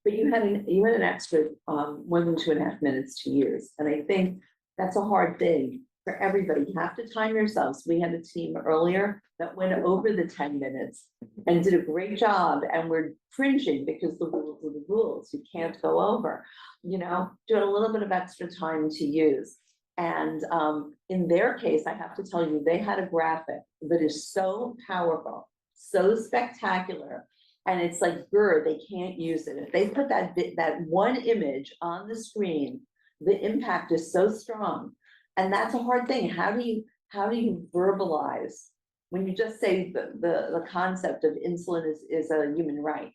But you had an extra 1 and 2.5 minutes to use. And I think that's a hard thing for everybody. You have to time yourselves. We had a team earlier that went over the 10 minutes and did a great job, and we're cringing because the rules are the rules. You can't go over, you know, do a little bit of extra time to use. And in their case, I have to tell you, they had a graphic that is so powerful, so spectacular. And it's like, they can't use it. If they put that one image on the screen, the impact is so strong. And that's a hard thing. How do you verbalize when you just say the concept of insulin is a human right?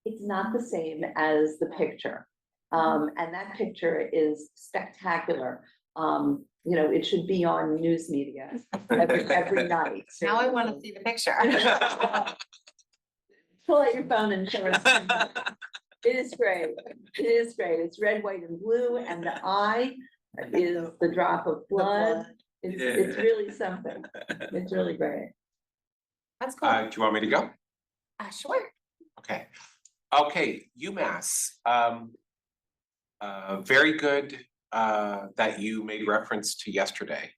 It's not the same as the picture. And that picture is spectacular. You know, it should be on news media every night. Now I want to see the picture. Pull out your phone and show us. It is great. It is great. It's red, white, and blue, and the eye is the drop of blood. It's really something. It's really great. That's cool. Do you want me to go? Sure. Okay. Okay, UMass. Very good that you made reference to yesterday.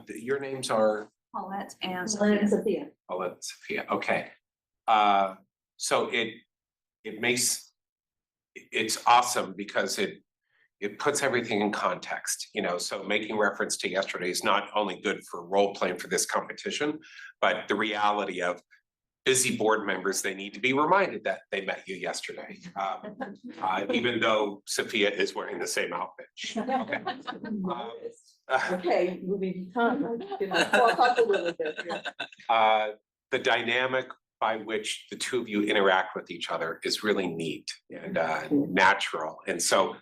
Your names are Paulette and Sophia. Sophia. Paulette and Sophia. Okay. So it's awesome because it puts everything in context, you know, so making reference to yesterday is not only good for role playing for this competition, but the reality of busy board members, they need to be reminded that they met you yesterday, even though Sophia is wearing the same outfit. Okay, moving on. Talk up a little bit here. The dynamic by which the two of you interact with each other is really neat and natural. And so,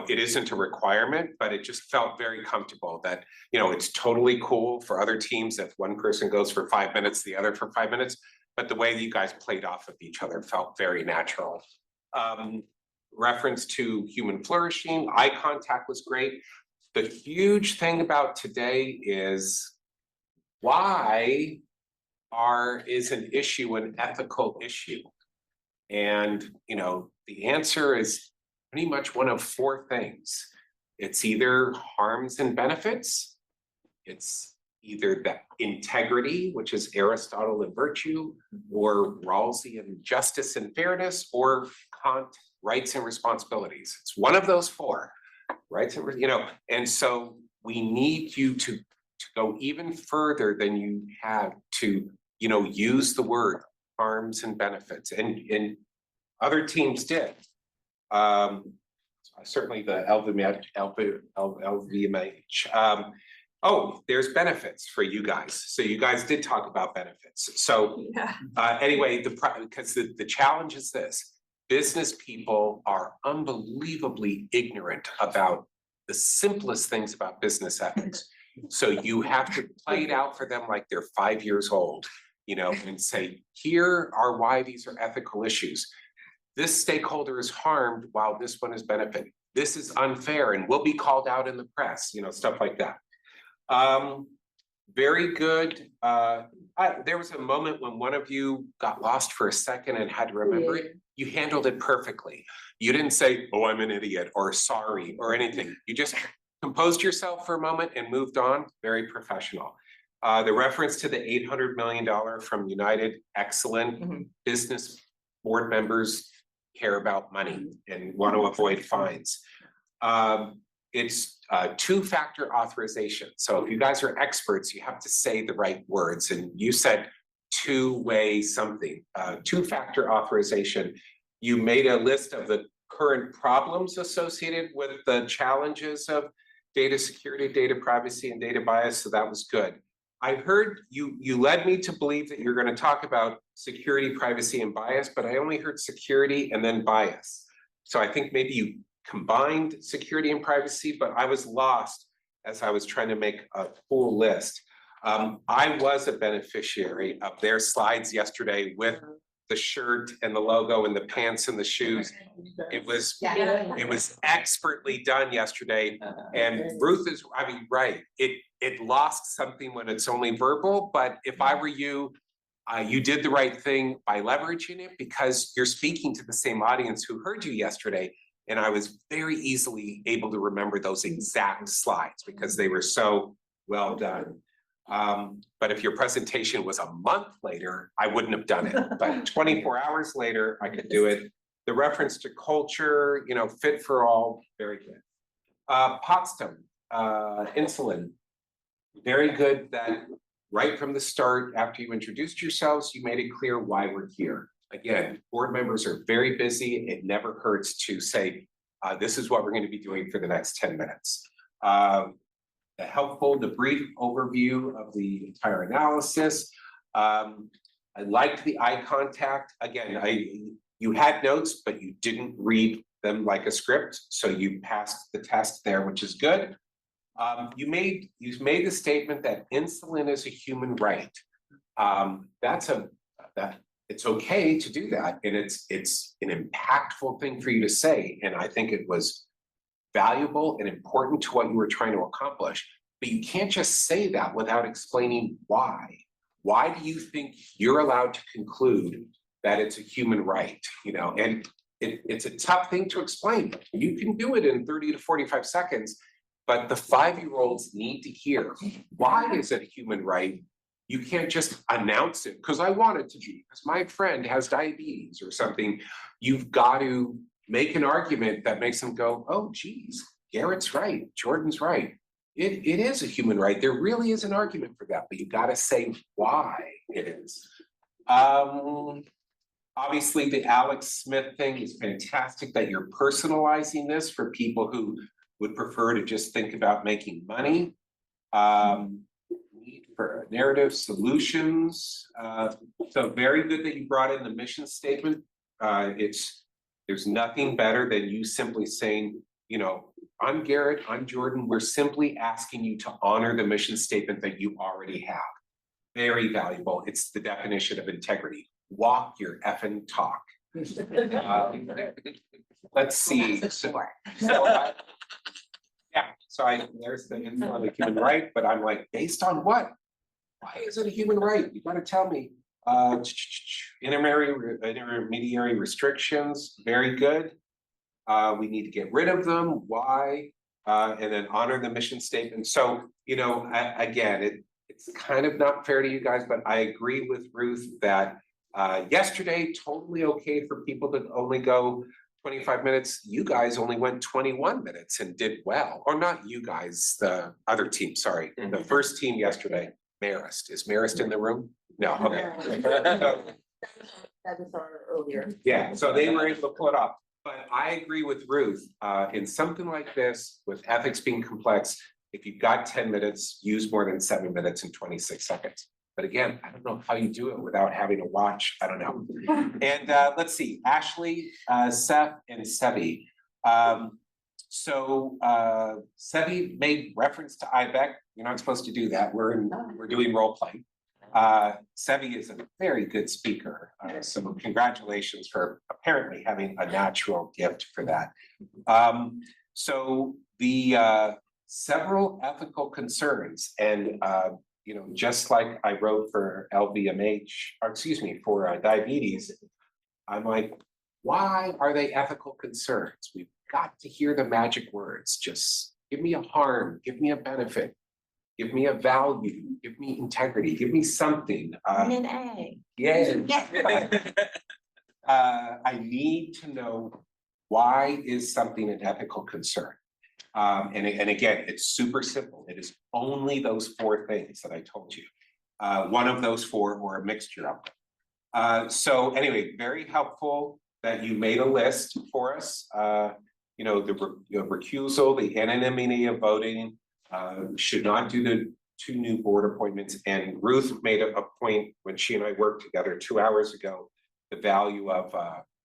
it isn't a requirement, but it just felt very comfortable that, it's totally cool for other teams if one person goes for 5 minutes, the other for 5 minutes. But the way that you guys played off of each other felt very natural. Reference to human flourishing, eye contact was great. The huge thing about today is why is an issue an ethical issue? And, the answer is pretty much one of 4 things. It's either harms and benefits. It's either the integrity, which is Aristotle and virtue, or Rawlsian and justice and fairness, or Kant, rights and responsibilities. It's one of those 4, rights and, and so we need you to go even further than you have to, use the word harms and benefits, and other teams did. Certainly the LVMH. Oh, there's benefits for you guys. So you guys did talk about benefits. So anyway, because the challenge is this: business people are unbelievably ignorant about the simplest things about business ethics. So you have to play it out for them like they're 5 years old, and say, here are why these are ethical issues. This stakeholder is harmed while this one is benefiting. This is unfair and will be called out in the press, stuff like that. Very good. There was a moment when one of you got lost for a second and had to remember it. You handled it perfectly. You didn't say, oh, I'm an idiot, or sorry, or anything. You just composed yourself for a moment and moved on. Very professional. The reference to the $800 million from United, excellent. Business board members care about money and want to avoid fines. It's two-factor authorization. So if you guys are experts, you have to say the right words. And you said two-way something, two-factor authorization. You made a list of the current problems associated with the challenges of data security, data privacy, and data bias. So that was good. I heard you led me to believe that you're going to talk about security, privacy, and bias, but I only heard security and then bias. So I think maybe you combined security and privacy, but I was lost as I was trying to make a full list. I was a beneficiary of their slides yesterday with the shirt and the logo and the pants and the shoes. It was expertly done yesterday. And Ruth is, right. It lost something when it's only verbal, but if I were you, you did the right thing by leveraging it because you're speaking to the same audience who heard you yesterday. And I was very easily able to remember those exact slides because they were so well done. But if your presentation was a month later, I wouldn't have done it. But 24 hours later, I could do it. The reference to culture, fit for all, very good. Potsdam, insulin, very good that right from the start, after you introduced yourselves, you made it clear why we're here. Again, board members are very busy. It never hurts to say, this is what we're going to be doing for the next 10 minutes. The brief overview of the entire analysis. I liked the eye contact. Again, you had notes, but you didn't read them like a script. So you passed the test there, which is good. You made the statement that insulin is a human right. It's okay to do that, and it's an impactful thing for you to say, and I think it was valuable and important to what you were trying to accomplish. But you can't just say that without explaining why. Why do you think you're allowed to conclude that it's a human right? And it's a tough thing to explain. You can do it in 30 to 45 seconds, but the 5-year-olds need to hear, why is it a human right? You can't just announce it because I want it to be, because my friend has diabetes or something. You've got to make an argument that makes them go, oh, geez, Garrett's right, Jordan's right. It is a human right. There really is an argument for that, but you got to say why it is. Obviously, the Alex Smith thing is fantastic that you're personalizing this for people who would prefer to just think about making money. Need for narrative solutions. So very good that you brought in the mission statement. There's nothing better than you simply saying, you know, I'm Garrett, I'm Jordan, we're simply asking you to honor the mission statement that you already have. Very valuable. It's the definition of integrity. Walk your effing talk. Let's see. There's the info on the human right, but I'm like, based on what? Why is it a human right? You gotta tell me. Intermediary restrictions, very good. We need to get rid of them. Why? And then honor the mission statement. So, you know, again, it's kind of not fair to you guys, but I agree with Ruth that yesterday, totally okay for people to only go 25 minutes. You guys only went 21 minutes and did well. Or not you guys, the other team, sorry. The first team yesterday, Marist. Is Marist in the room? No, okay. That was our earlier. Yeah, so they were able to pull it off. But I agree with Ruth, in something like this, with ethics being complex, if you've got 10 minutes, use more than 7 minutes and 26 seconds. But again, I don't know how you do it without having to watch, I don't know. And let's see, Ashley, Seth, and Sevi. Sevi made reference to IBECC. You're not supposed to do that. We're doing role play. Sevi is a very good speaker. So congratulations for apparently having a natural gift for that. So the several ethical concerns and you know, just like I wrote for LVMH, or excuse me, for diabetes, I'm like, why are they ethical concerns? We've got to hear the magic words. Just give me a harm, give me a benefit, give me a value, give me integrity, give me something. An A. Yeah. I need to know, why is something an ethical concern? And again, it's super simple. It is only those 4 things that I told you. One of those 4 or a mixture of them. So anyway, very helpful that you made a list for us. You know, the recusal, the anonymity of voting, should not do the 2 new board appointments. And Ruth made a point when she and I worked together 2 hours ago, the value of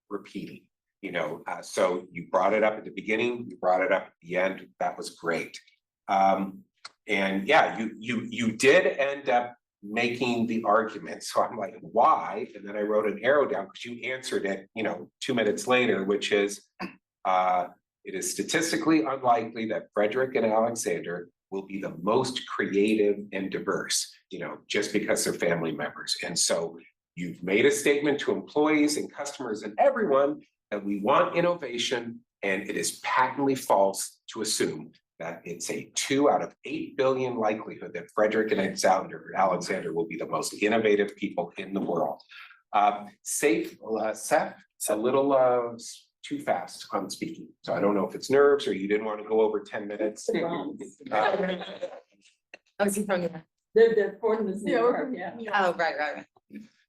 repeating. You know, so you brought it up at the beginning, you brought it up at the end. That was great. And yeah, you did end up making the argument. So I'm like, why? And then I wrote an arrow down because you answered it, you know, 2 minutes later, which is, it is statistically unlikely that Frederick and Alexander will be the most creative and diverse, you know, just because they're family members. And so you've made a statement to employees and customers and everyone that we want innovation, and it is patently false to assume that it's a 2 out of 8 billion likelihood that Frederick and Alexander will be the most innovative people in the world. Seth, a little too fast on speaking. So I don't know if it's nerves or you didn't want to go over 10 minutes. They're Fordham is New York, yeah. Oh, right.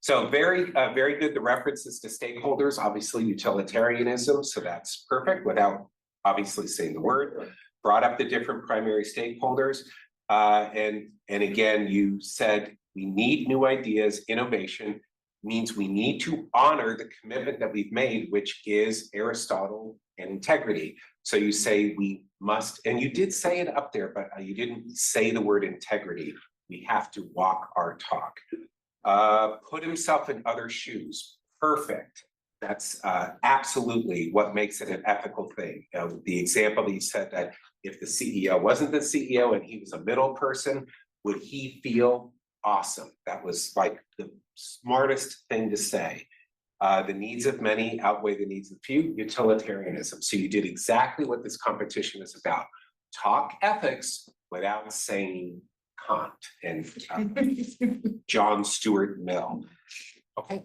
So very good. The references to stakeholders, obviously utilitarianism. So that's perfect without obviously saying the word. Brought up the different primary stakeholders. And again, you said we need new ideas. Innovation means we need to honor the commitment that we've made, which is Aristotle and integrity. So you say we must, and you did say it up there, but you didn't say the word integrity. We have to walk our talk. Put himself in other shoes. Perfect. That's absolutely what makes it an ethical thing. The example that you said that if the CEO wasn't the CEO and he was a middle person, would he feel awesome? That was like the smartest thing to say. The needs of many outweigh the needs of few, utilitarianism. So you did exactly what this competition is about. Talk ethics without saying Kant and John Stuart Mill. Okay.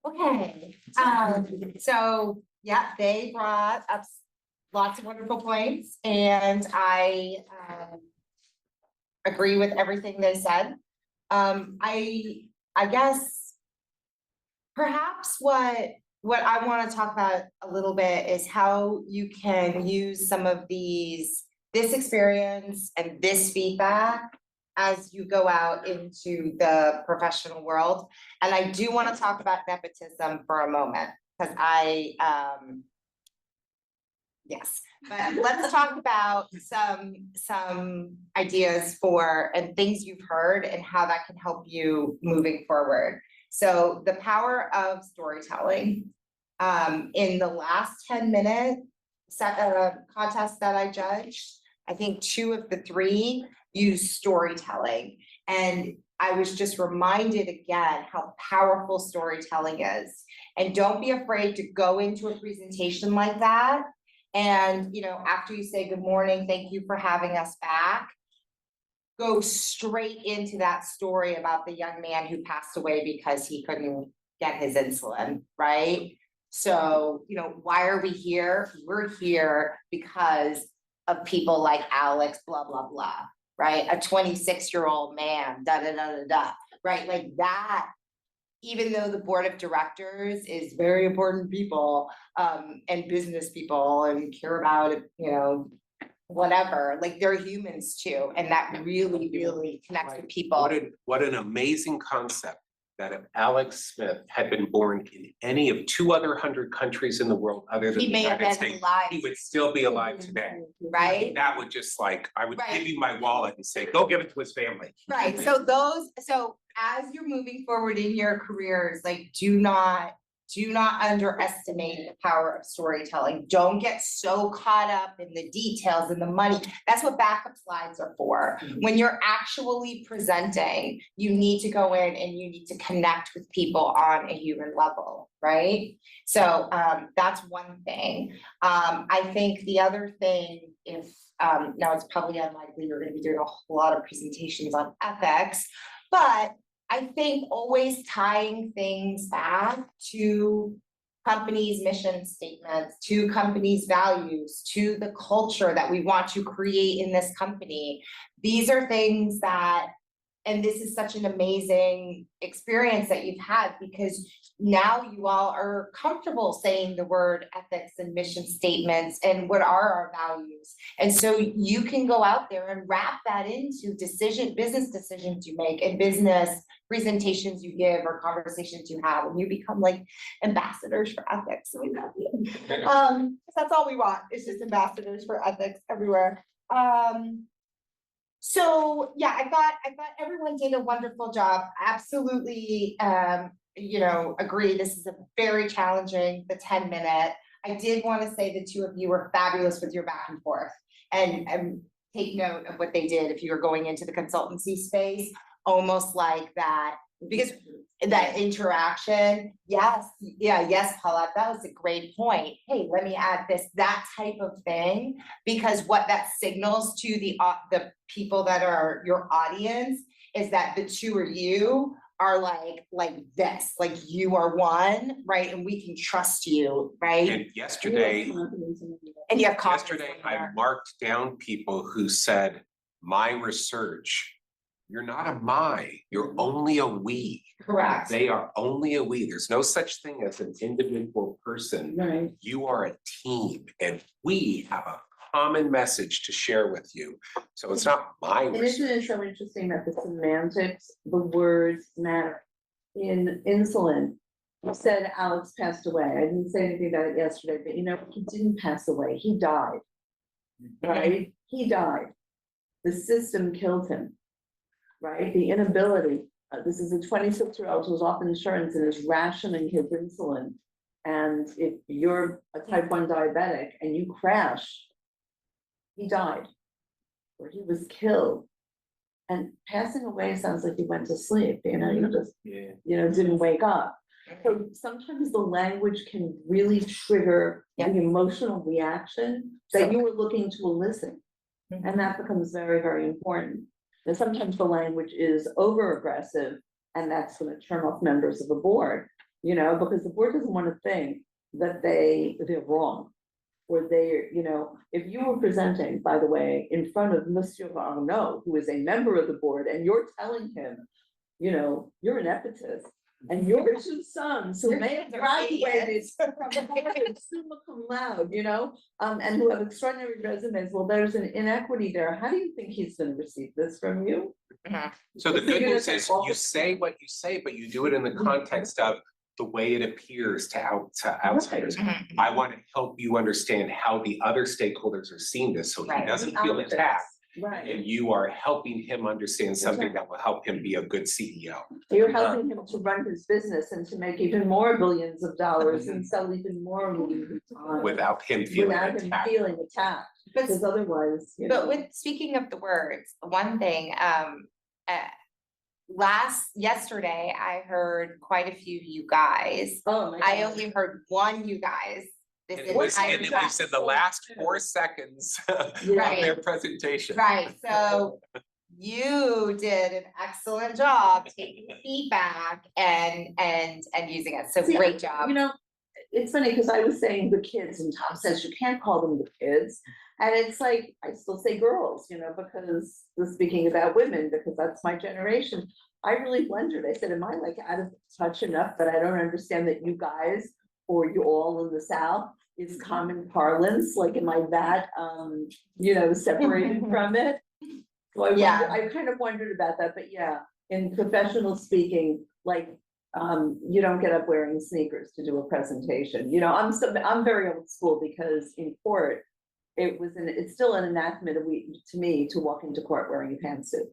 Okay, so yeah, they brought up lots of wonderful points and I agree with everything they said. I guess perhaps what I want to talk about a little bit is how you can use some of this experience and this feedback as you go out into the professional world. And I do want to talk about nepotism for a moment, because Yes, but let's talk about some ideas for and things you've heard and how that can help you moving forward. So the power of storytelling. In the last 10-minute contest that I judged, I think 2 of the 3 used storytelling. And I was just reminded again how powerful storytelling is. And don't be afraid to go into a presentation like that. And, you know, after you say good morning, thank you for having us back, go straight into that story about the young man who passed away because he couldn't get his insulin, right? So, you know, why are we here? We're here because of people like Alex, blah, blah, blah, right? A 26-year-old man, da, da, da, da, da, right? Like that. Even though the board of directors is very important people, and business people and care about it, you know, whatever, like they're humans too, and that really, really connects with people. What an amazing concept that if Alex Smith had been born in any of 2 other 100 countries in the world other than He the may have United been States, alive, he would still be alive today. right? That would just like, I would Right. give you my wallet and say, go give it to his family. Right, so as you're moving forward in your careers, like do not underestimate the power of storytelling. Don't get so caught up in the details and the money. That's what backup slides are for. When you're actually presenting, you need to go in and you need to connect with people on a human level, right? So that's one thing. I think the other thing, if now it's probably unlikely you're going to be doing a whole lot of presentations on ethics, but I think always tying things back to companies' mission statements, to companies' values, to the culture that we want to create in this company. These are things that, and this is such an amazing experience that you've had because now you all are comfortable saying the word ethics and mission statements and what are our values. And so you can go out there and wrap that into business decisions you make and business presentations you give or conversations you have, and you become like ambassadors for ethics. So we love you. That's all we want. It's just ambassadors for ethics everywhere. So yeah, I thought everyone did a wonderful job. Absolutely, you know, agree. This is a very challenging, the 10-minute. I did want to say the 2 of you were fabulous with your back and forth, and take note of what they did if you were going into the consultancy space, almost like that, because that interaction. Yes, Paula, that was a great point. Hey, let me add this, that type of thing, because what that signals to the people that are your audience is that the 2 of you are like this, like you are one, right? And we can trust you, right? And yesterday, And you have confidence. yesterday I marked down people who said, my research, you're not a my, you're only a we. Correct. They are only a we. There's no such thing as an individual person. Right. You are a team, and we have a common message to share with you. So it's not my And isn't it research. so interesting that the semantics, the words matter? In insulin, you said Alex passed away. I didn't say anything about it yesterday, but you know, he didn't pass away. He died, right? He died. The system killed him, right? The inability. This is a 26-year-old who's off insurance and is rationing his insulin. And if you're a type 1 diabetic and you crash, he died, or he was killed. And passing away sounds like he went to sleep, you know, you just, you know, didn't wake up. So sometimes the language can really trigger the emotional reaction that you were looking to elicit. And that becomes very, very important. And sometimes the language is over aggressive, and that's going to turn off members of the board, you know, because the board doesn't want to think that they're wrong. Or they, you know, if you were presenting, by the way, in front of Monsieur Arnaud, who is a member of the board, and you're telling him, you know, you're an epithet, and your 2 sons who may have graduated from Harvard summa cum laude, you know, and who have extraordinary resumes, well, there's an inequity there. How do you think he's going to receive this from you? So the good news is you say what you say, but you do it in the context of the way it appears to outsiders. Mhm. I want to help you understand how the other stakeholders are seeing this, so he Right. doesn't feel attacked. Right. And you are helping him understand something that will help him be a good CEO. You're helping him to run his business and to make even more billions of dollars and sell even more movies on. Without him feeling Without him attacked. feeling attacked, But, because otherwise, you but know. with, speaking of the words, one thing, yesterday, I heard quite a few you guys. Oh, my I God. only heard one you guys this And it was, entire and it was in the time. last 4 seconds of Right. their presentation. Right, so you did an excellent job taking feedback and using it, so See, great job. You know, it's funny, because I was saying the kids, and Tom says you can't call them the kids. And it's like, I still say girls, you know, because we're speaking about women, because that's my generation. I really wondered, I said, am I like out of touch enough that I don't understand that you guys, or you all in the South, is common parlance? Like, am I that, you know, separated from it? So I Yeah. wonder, I kind of wondered about that, but yeah, in professional speaking, like, you don't get up wearing sneakers to do a presentation. You know, I'm very old school, because in court, it's still an anathema to me to walk into court wearing a pantsuit.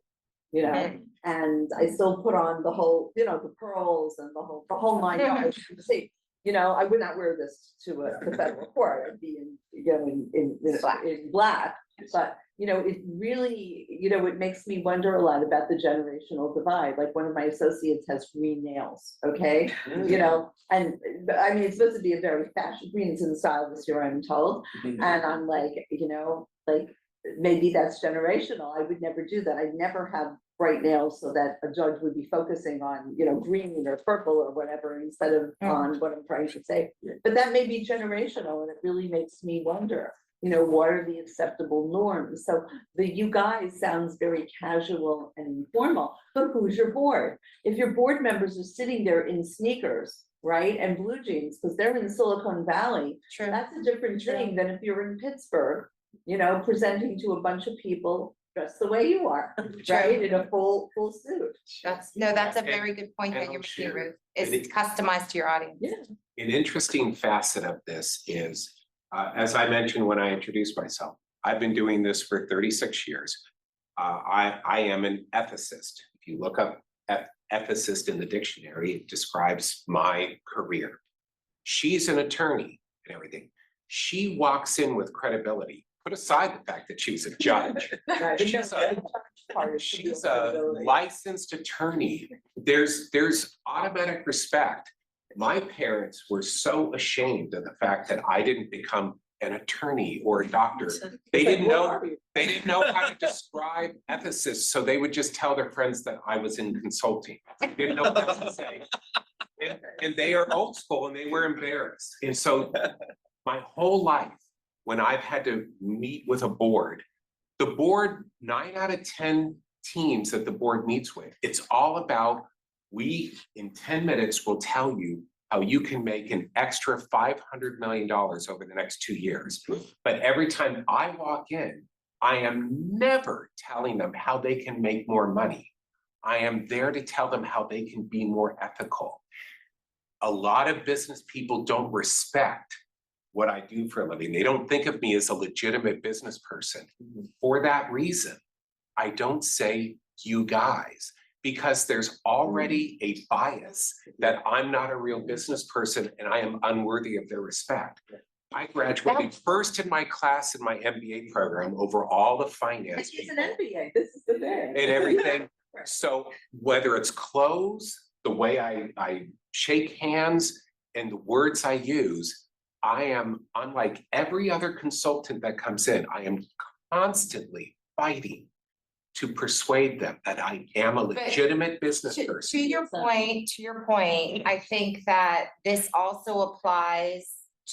You know, and I still put on the whole, you know, the pearls and the whole 9 yards. See, you know, I would not wear this to a federal court. I'd be in, you know, in black. But, you know, it really, you know, it makes me wonder a lot about the generational divide. Like, one of my associates has green nails, okay? You know, and I mean, it's supposed to be a very fashion, green's in style this year, I'm told. And I'm like, you know, like, maybe that's generational. I would never do that. I'd never have bright nails so that a judge would be focusing on, you know, green or purple or whatever, instead of on what I'm trying to say. But that may be generational, and it really makes me wonder, you know, what are the acceptable norms? So the you guys sounds very casual and informal, but who's your board? If your board members are sitting there in sneakers, right, and blue jeans, because they're in Silicon Valley, True. that's a different thing than if you're in Pittsburgh, you know, presenting to a bunch of people dressed the way you are, right, in a full suit. That's a very good point that and you're I'm making, sure Ruth. it It's customized to your audience. Yeah. An interesting facet of this is, as I mentioned when I introduced myself, I've been doing this for 36 years. I am an ethicist. If you look up ethicist in the dictionary, it describes my career. She's an attorney and everything. She walks in with credibility. Put aside the fact that she's a judge. Right. She's a licensed attorney. There's automatic respect. My parents were so ashamed of the fact that I didn't become an attorney or a doctor. They didn't know how to describe ethicists, so they would just tell their friends that I was in consulting. They didn't know what to say. And they are old school and they were embarrassed. And so my whole life, when I've had to meet with a board, the board, 9 out of 10 teams that the board meets with, it's all about, we in 10 minutes will tell you how you can make an extra $500 million over the next 2 years. But every time I walk in, I am never telling them how they can make more money. I am there to tell them how they can be more ethical. A lot of business people don't respect what I do for a living. They don't think of me as a legitimate business person. For that reason, I don't say you guys, because there's already a bias that I'm not a real business person and I am unworthy of their respect. I graduated first in my class in my MBA program over all the finance She's an people MBA, this is the thing. and everything. So whether it's clothes, the way I shake hands and the words I use, I am, unlike every other consultant that comes in, I am constantly fighting to persuade them that I am a legitimate business person. To your point, I think that this also applies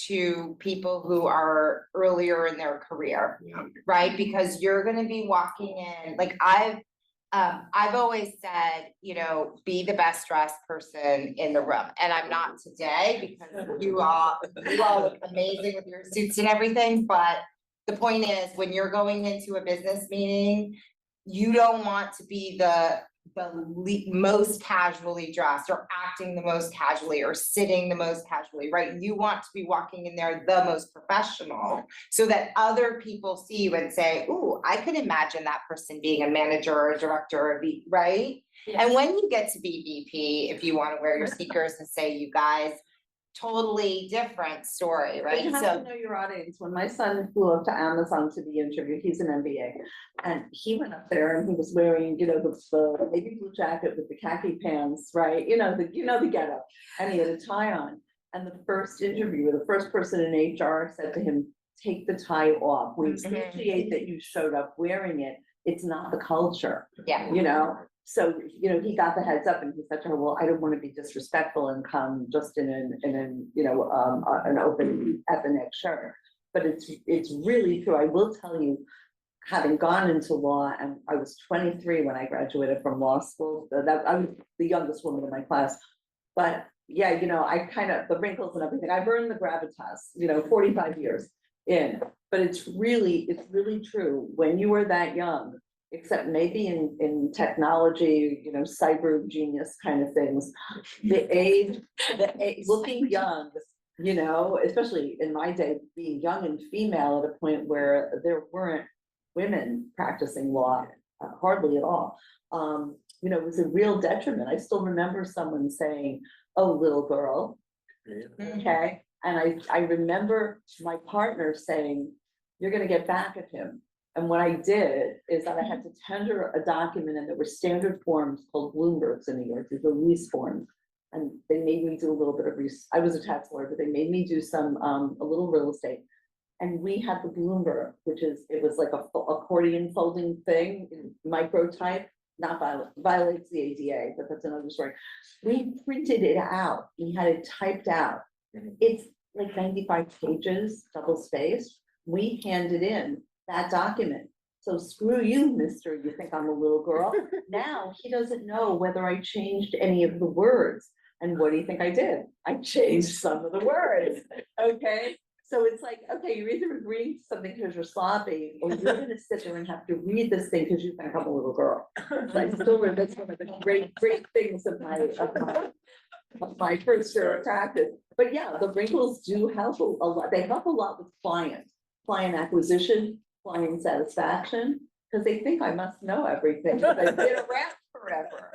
to people who are earlier in their career, Yeah. right? Because you're gonna be walking in, like I've always said, you know, be the best dressed person in the room. And I'm not today because you all look amazing with your suits and everything. But the point is, when you're going into a business meeting, you don't want to be the most casually dressed or acting the most casually or sitting the most casually, right? You want to be walking in there the most professional so that other people see you and say, ooh, I could imagine that person being a manager or a director or right? And when you get to be VP, if you want to wear your sneakers and say, you guys, totally different story, But right? you have to know your audience. When my son flew up to Amazon to the interview, he's an MBA. And he went up there and he was wearing, the navy blue jacket with the khaki pants, right? The getup. And he had a tie on. And the first interviewer, the first person in HR said to him, take the tie off. We appreciate that you showed up wearing it. It's not the culture. Yeah. So, he got the heads up and he said to her, well, I don't want to be disrespectful and come just in an open ethnic shirt. But it's really true. I will tell you, having gone into law, and I was 23 when I graduated from law school, that I was the youngest woman in my class. But yeah, I kind of, the wrinkles and everything, I've earned the gravitas, 45 years in. But it's really true. When you were that young, except maybe in technology, cyber genius kind of things, the age, looking young, especially in my day, being young and female at a point where there weren't women practicing law, hardly at all, it was a real detriment. I still remember someone saying, oh, little girl, okay? And I remember my partner saying, you're gonna get back at him. And what I did is that I had to tender a document, and there were standard forms called Bloombergs in New York, these are lease forms. And they made me do a little bit of I was a tax lawyer, but they made me do some, a little real estate. And we had the Bloomberg, it was like a accordion folding thing, micro type, not violates the ADA, but that's another story. We printed it out, we had it typed out. It's like 95 pages, double spaced. We handed in that document. So screw you, mister, you think I'm a little girl. Now he doesn't know whether I changed any of the words. And what do you think I did? I changed some of the words, okay? So it's like, okay, you're either agreeing to something because you're sloppy, or you're gonna sit there and have to read this thing because you think I'm a little girl. I still remember, that's one of the great things of my first year of practice. But yeah, the wrinkles do help a lot. They help a lot with client acquisition, client satisfaction, because they think I must know everything, because I've been around forever,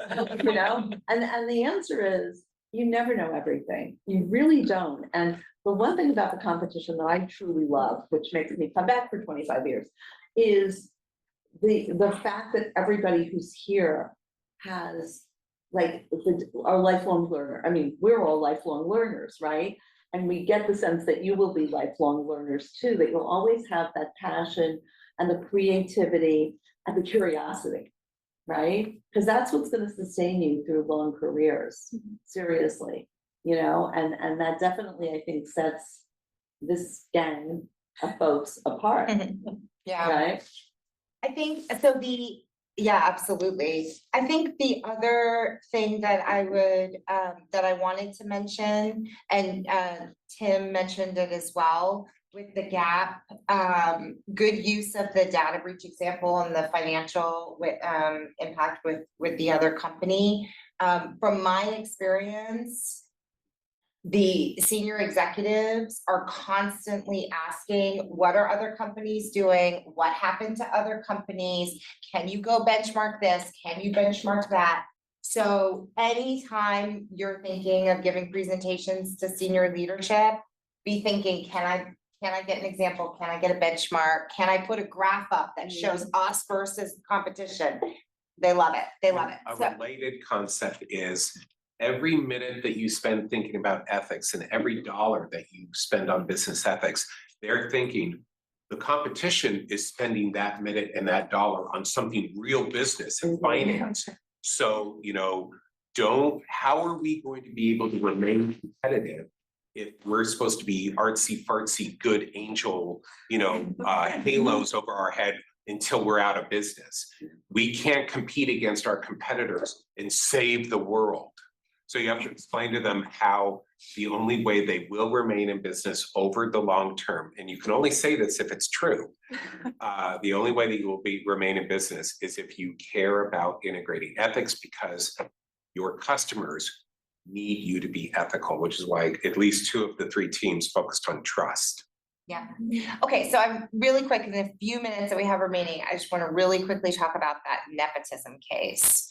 And the answer is, you never know everything. You really don't. And the one thing about the competition that I truly love, which makes me come back for 25 years, is the fact that everybody who's here has our lifelong learner. I mean, we're all lifelong learners, right? And we get the sense that you will be lifelong learners too, that you'll always have that passion and the creativity and the curiosity, right? Because that's what's going to sustain you through long careers, seriously, and that definitely, I think, sets this gang of folks apart. Yeah. Right? I think so. Yeah, absolutely. I think the other thing that I wanted to mention, and Tim mentioned it as well, with the gap, good use of the data breach example and the financial impact with the other company. From my experience, the senior executives are constantly asking, what are other companies doing? What happened to other companies? Can you go benchmark this? Can you benchmark that? So anytime you're thinking of giving presentations to senior leadership, be thinking, can I get an example? Can I get a benchmark? Can I put a graph up that shows us versus competition? They love it. They love it. A related concept is every minute that you spend thinking about ethics and every dollar that you spend on business ethics, they're thinking the competition is spending that minute and that dollar on something real business and finance. So, how are we going to be able to remain competitive if we're supposed to be artsy fartsy, good angel, halos over our head until we're out of business? We can't compete against our competitors and save the world. So you have to explain to them how the only way they will remain in business over the long term, and you can only say this if it's true. The only way that you will remain in business is if you care about integrating ethics, because your customers need you to be ethical, which is why at least 2 of the 3 teams focused on trust. Yeah, okay, so I'm really quick, in the few minutes that we have remaining, I just want to really quickly talk about that nepotism case.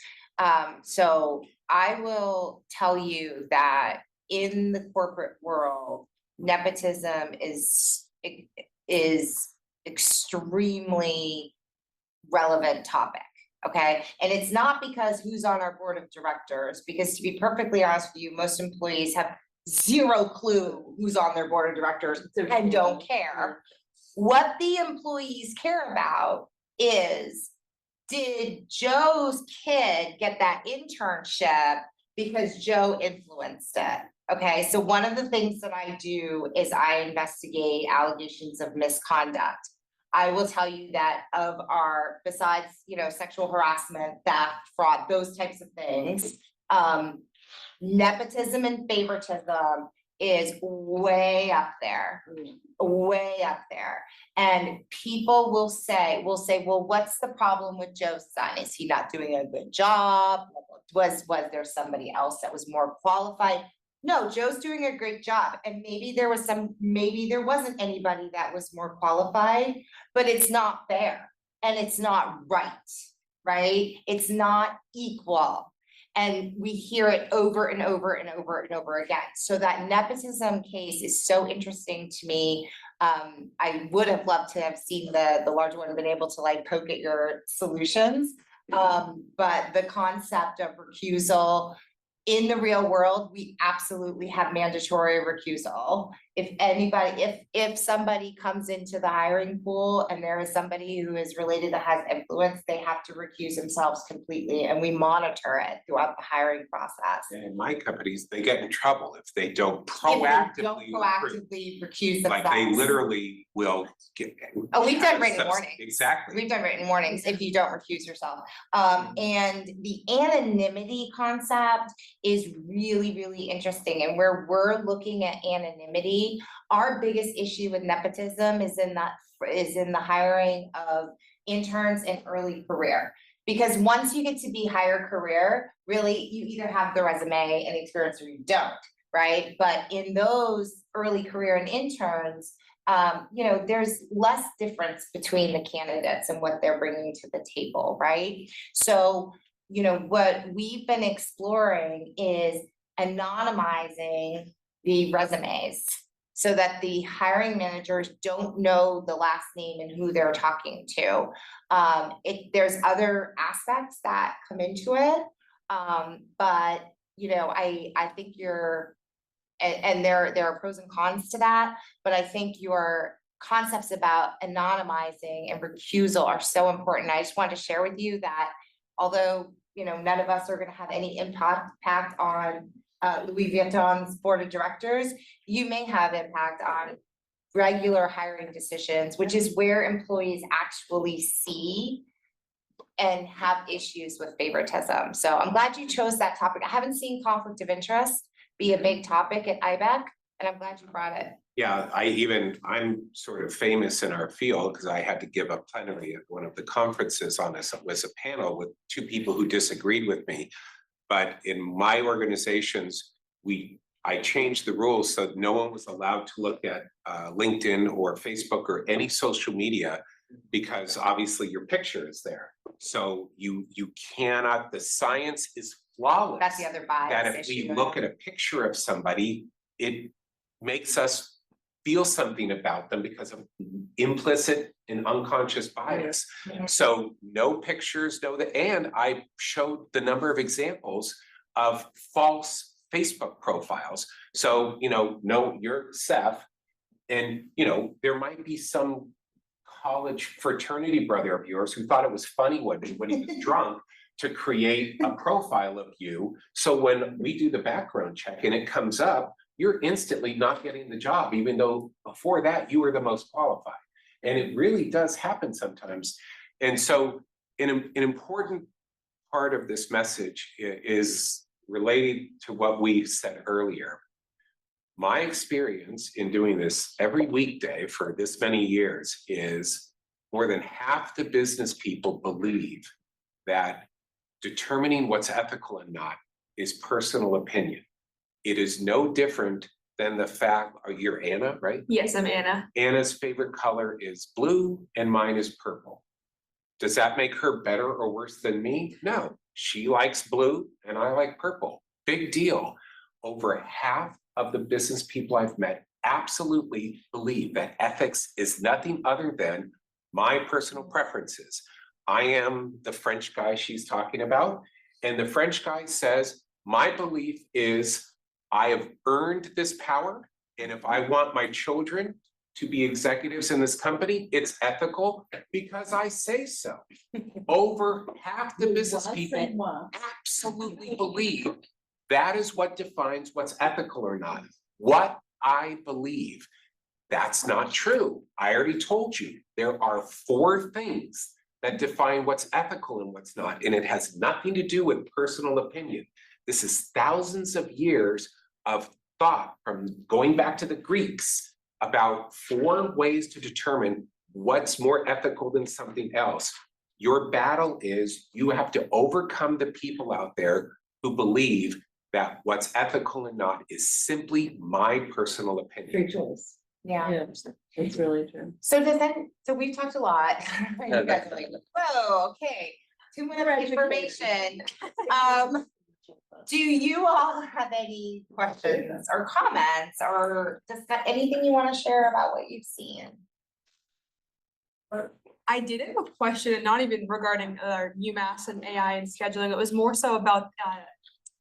So I will tell you that in the corporate world, nepotism is extremely relevant topic. Okay, and it's not because who's on our board of directors, because to be perfectly honest with you, most employees have 0 clue who's on their board of directors and don't care. What the employees care about is, did Joe's kid get that internship because Joe influenced it? Okay, so one of the things that I do is I investigate allegations of misconduct. I will tell you that of our, besides, sexual harassment, theft, fraud, those types of things, nepotism and favoritism is way up there, And people will say, well, what's the problem with Joe's son? Is he not doing a good job? Was there somebody else that was more qualified? No, Joe's doing a great job. And maybe there wasn't anybody that was more qualified, but it's not fair and it's not right? It's not equal. And we hear it over and over and over and over again. So that nepotism case is so interesting to me. I would have loved to have seen the larger one and been able to poke at your solutions. But the concept of recusal in the real world, we absolutely have mandatory recusal. If somebody comes into the hiring pool and there is somebody who is related that has influence, they have to recuse themselves completely, and we monitor it throughout the hiring process. And in my companies, they get in trouble if they don't If they proactively. don't proactively recuse themselves. Like they literally will get. Oh, we've done written warnings. Exactly. We've done written warnings if you don't recuse yourself. And the anonymity concept is really, really interesting. And where we're looking at anonymity, our biggest issue with nepotism is in the hiring of interns in early career. Because once you get to be higher career, really, you either have the resume and experience or you don't, right? But in those early career and interns, there's less difference between the candidates and what they're bringing to the table, right? So, what we've been exploring is anonymizing the resumes so that the hiring managers don't know the last name and who they're talking to. There's other aspects that come into it, but I think and there are pros and cons to that, but I think your concepts about anonymizing and recusal are so important. I just wanted to share with you that although, none of us are going to have any impact on Louis Vuitton's board of directors, you may have impact on regular hiring decisions, which is where employees actually see and have issues with favoritism. So I'm glad you chose that topic. I haven't seen conflict of interest be a big topic at IBECC, and I'm glad you brought it. Yeah, I'm sort of famous in our field because I had to give a plenary at one of the conferences on this. It was a panel with 2 people who disagreed with me. But in my organizations, I changed the rules so no one was allowed to look at LinkedIn or Facebook or any social media, because obviously your picture is there. So you cannot, the science is flawless. That's the other bias That if we look at a picture of somebody, it makes us feel something about them because of implicit and unconscious bias. So no pictures, and I showed the number of examples of false Facebook profiles. So, no, you're Seth, and there might be some college fraternity brother of yours who thought it was funny when he was drunk to create a profile of you. So when we do the background check and it comes up, you're instantly not getting the job, even though before that you were the most qualified. And it really does happen sometimes. And so an important part of this message is related to what we said earlier. My experience in doing this every weekday for this many years is more than half the business people believe that determining what's ethical and not is personal opinion. It is no different than the fact, you're Anna, right? Yes, I'm Anna. Anna's favorite color is blue and mine is purple. Does that make her better or worse than me? No, she likes blue and I like purple. Big deal. Over half of the business people I've met absolutely believe that ethics is nothing other than my personal preferences. I am the French guy she's talking about, and the French guy says, my belief is I have earned this power, and if I want my children to be executives in this company, it's ethical because I say so. Over half the business people absolutely believe that is what defines what's ethical or not. What I believe. That's not true. I already told you, there are 4 things that define what's ethical and what's not, and it has nothing to do with personal opinion. This is thousands of years of thought from going back to the Greeks about 4 ways to determine what's more ethical than something else. Your battle is you have to overcome the people out there who believe that what's ethical and not is simply my personal opinion. Free choice. Yeah. Yeah, it's really true. So so we've talked a lot. You guys are like, whoa, okay, too much information. Do you all have any questions or comments or anything you want to share about what you've seen? I did have a question, and not even regarding UMass and AI and scheduling. It was more so about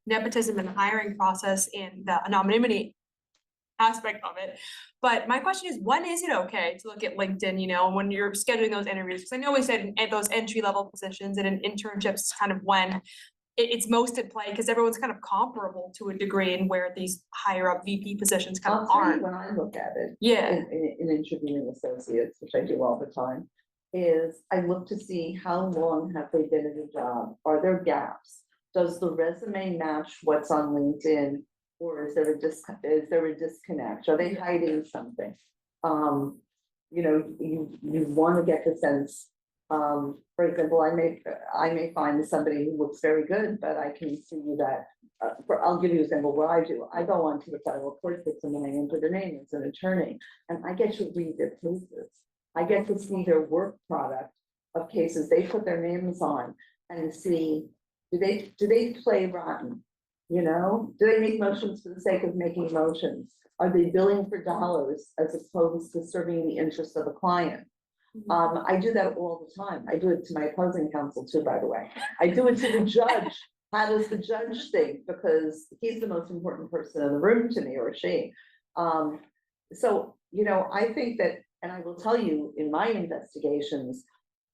nepotism and the hiring process and the anonymity aspect of it. But my question is, when is it okay to look at LinkedIn, you know, when you're scheduling those interviews? Because I know we said in those entry-level positions and in internships is kind of when it's most at play, because everyone's kind of comparable to a degree, and where these higher up VP positions kind of aren't. When I look at it. Yeah. In interviewing associates, which I do all the time, is I look to see how long have they been in the job? Are there gaps? Does the resume match what's on LinkedIn? Or is there a disconnect? Are they hiding something? You know, you want to get the sense. For example, I may find somebody who looks very good, but I can see that. I'll give you an example. What I do, I go onto the federal court system and I enter their name as an attorney, and I get to read their cases. I get to see their work product of cases they put their names on and see, do they play rotten? You know, do they make motions for the sake of making motions? Are they billing for dollars as opposed to serving the interests of a client? I do that all the time. I do it to my opposing counsel too, by the way. I do it to the judge. How does the judge think? Because he's the most important person in the room to me, or she. So, you know, I think that, and I will tell you, in my investigations,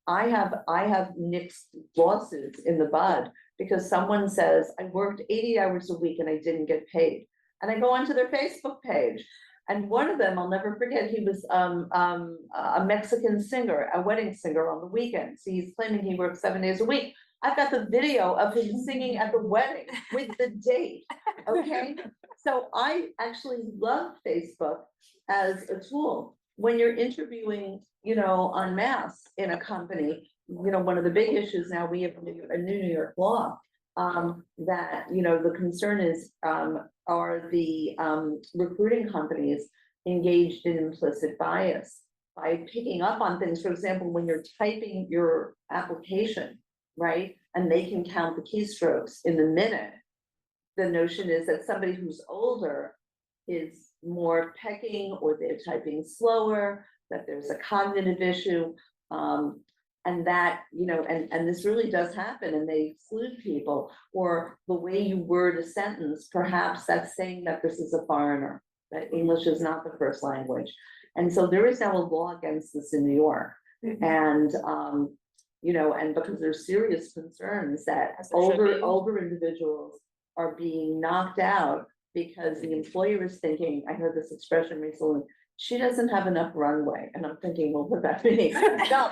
I have nixed lawsuits in the bud because someone says, I worked 80 hours a week and I didn't get paid. And I go onto their Facebook page. And one of them, I'll never forget, he was a Mexican singer, a wedding singer on the weekends. He's claiming he works 7 days a week. I've got the video of him singing at the wedding with the date, okay? So I actually love Facebook as a tool. When you're interviewing, you know, en masse in a company, you know, one of the big issues now, we have a new New York law that, you know, the concern is, are the recruiting companies engaged in implicit bias by picking up on things. For example, when you're typing your application, right, and they can count the keystrokes in the minute, the notion is that somebody who's older is more pecking, or they're typing slower, that there's a cognitive issue, and that, you know, and this really does happen, and they exclude people, or the way you word a sentence, perhaps that's saying that this is a foreigner, that English is not the first language. And so there is now a law against this in New York. And you know, and because there's serious concerns that older individuals are being knocked out because the employer is thinking, I heard this expression recently, she doesn't have enough runway. And I'm thinking, well, what that means? No,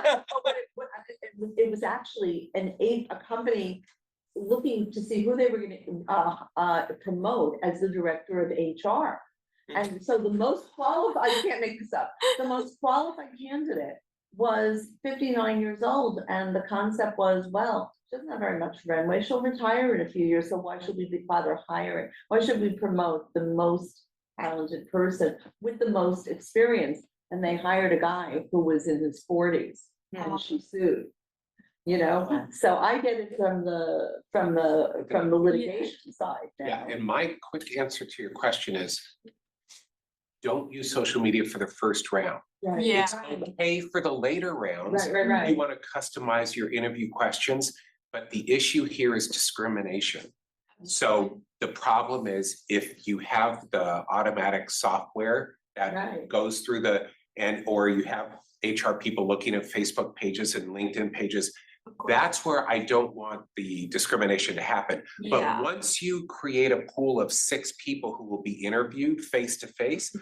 it was actually a company looking to see who they were gonna promote as the director of HR. And so the most qualified, I can't make this up, the most qualified candidate was 59 years old, and the concept was, well, she doesn't have very much runway, she'll retire in a few years, so why should we bother hiring? Why should we promote the most talented person with the most experience? And they hired a guy who was in his 40s, and she sued. You know, so I get it from the litigation side now. Yeah, and my quick answer to your question is, don't use social media for the first round. Right. Yeah. It's okay for the later rounds. Right. You want to customize your interview questions, but the issue here is discrimination. So the problem is if you have the automatic software that Right. goes through or you have HR people looking at Facebook pages and LinkedIn pages, that's where I don't want the discrimination to happen. But Yeah. once you create a pool of 6 people who will be interviewed face to face,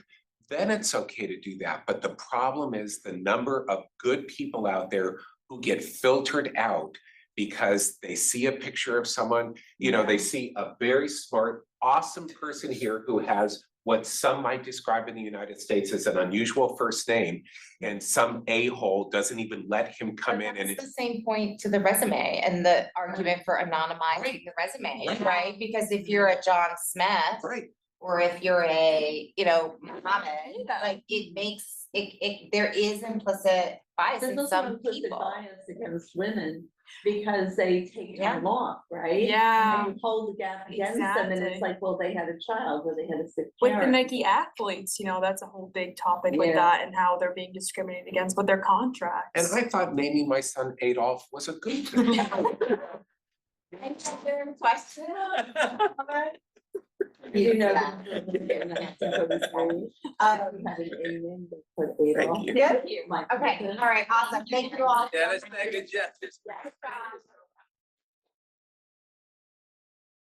then it's okay to do that. But the problem is the number of good people out there who get filtered out because they see a picture of someone, they see a very smart, awesome person here who has what some might describe in the United States as an unusual first name, and some a-hole doesn't even let him come in and It's the same point to the resume and the argument for anonymizing the resume, right? Because if you're a John Smith. right. Or if you're a, Muhammad, like it makes, there is implicit bias There's in also some implicit people. bias against women because they take time off, right? Yeah. And you hold the gap against them and it's Exactly. like, well, they had a child or they had a sick With the parent. Nike athletes, that's a whole big topic with Yeah. that and how they're being discriminated against with their contracts. And I thought naming my son Adolf was a good thing. Question. You know. Yeah. Thank you. Yeah. Okay, all right, awesome. Thank you all. Yeah, let's take it, Jeff. Yes.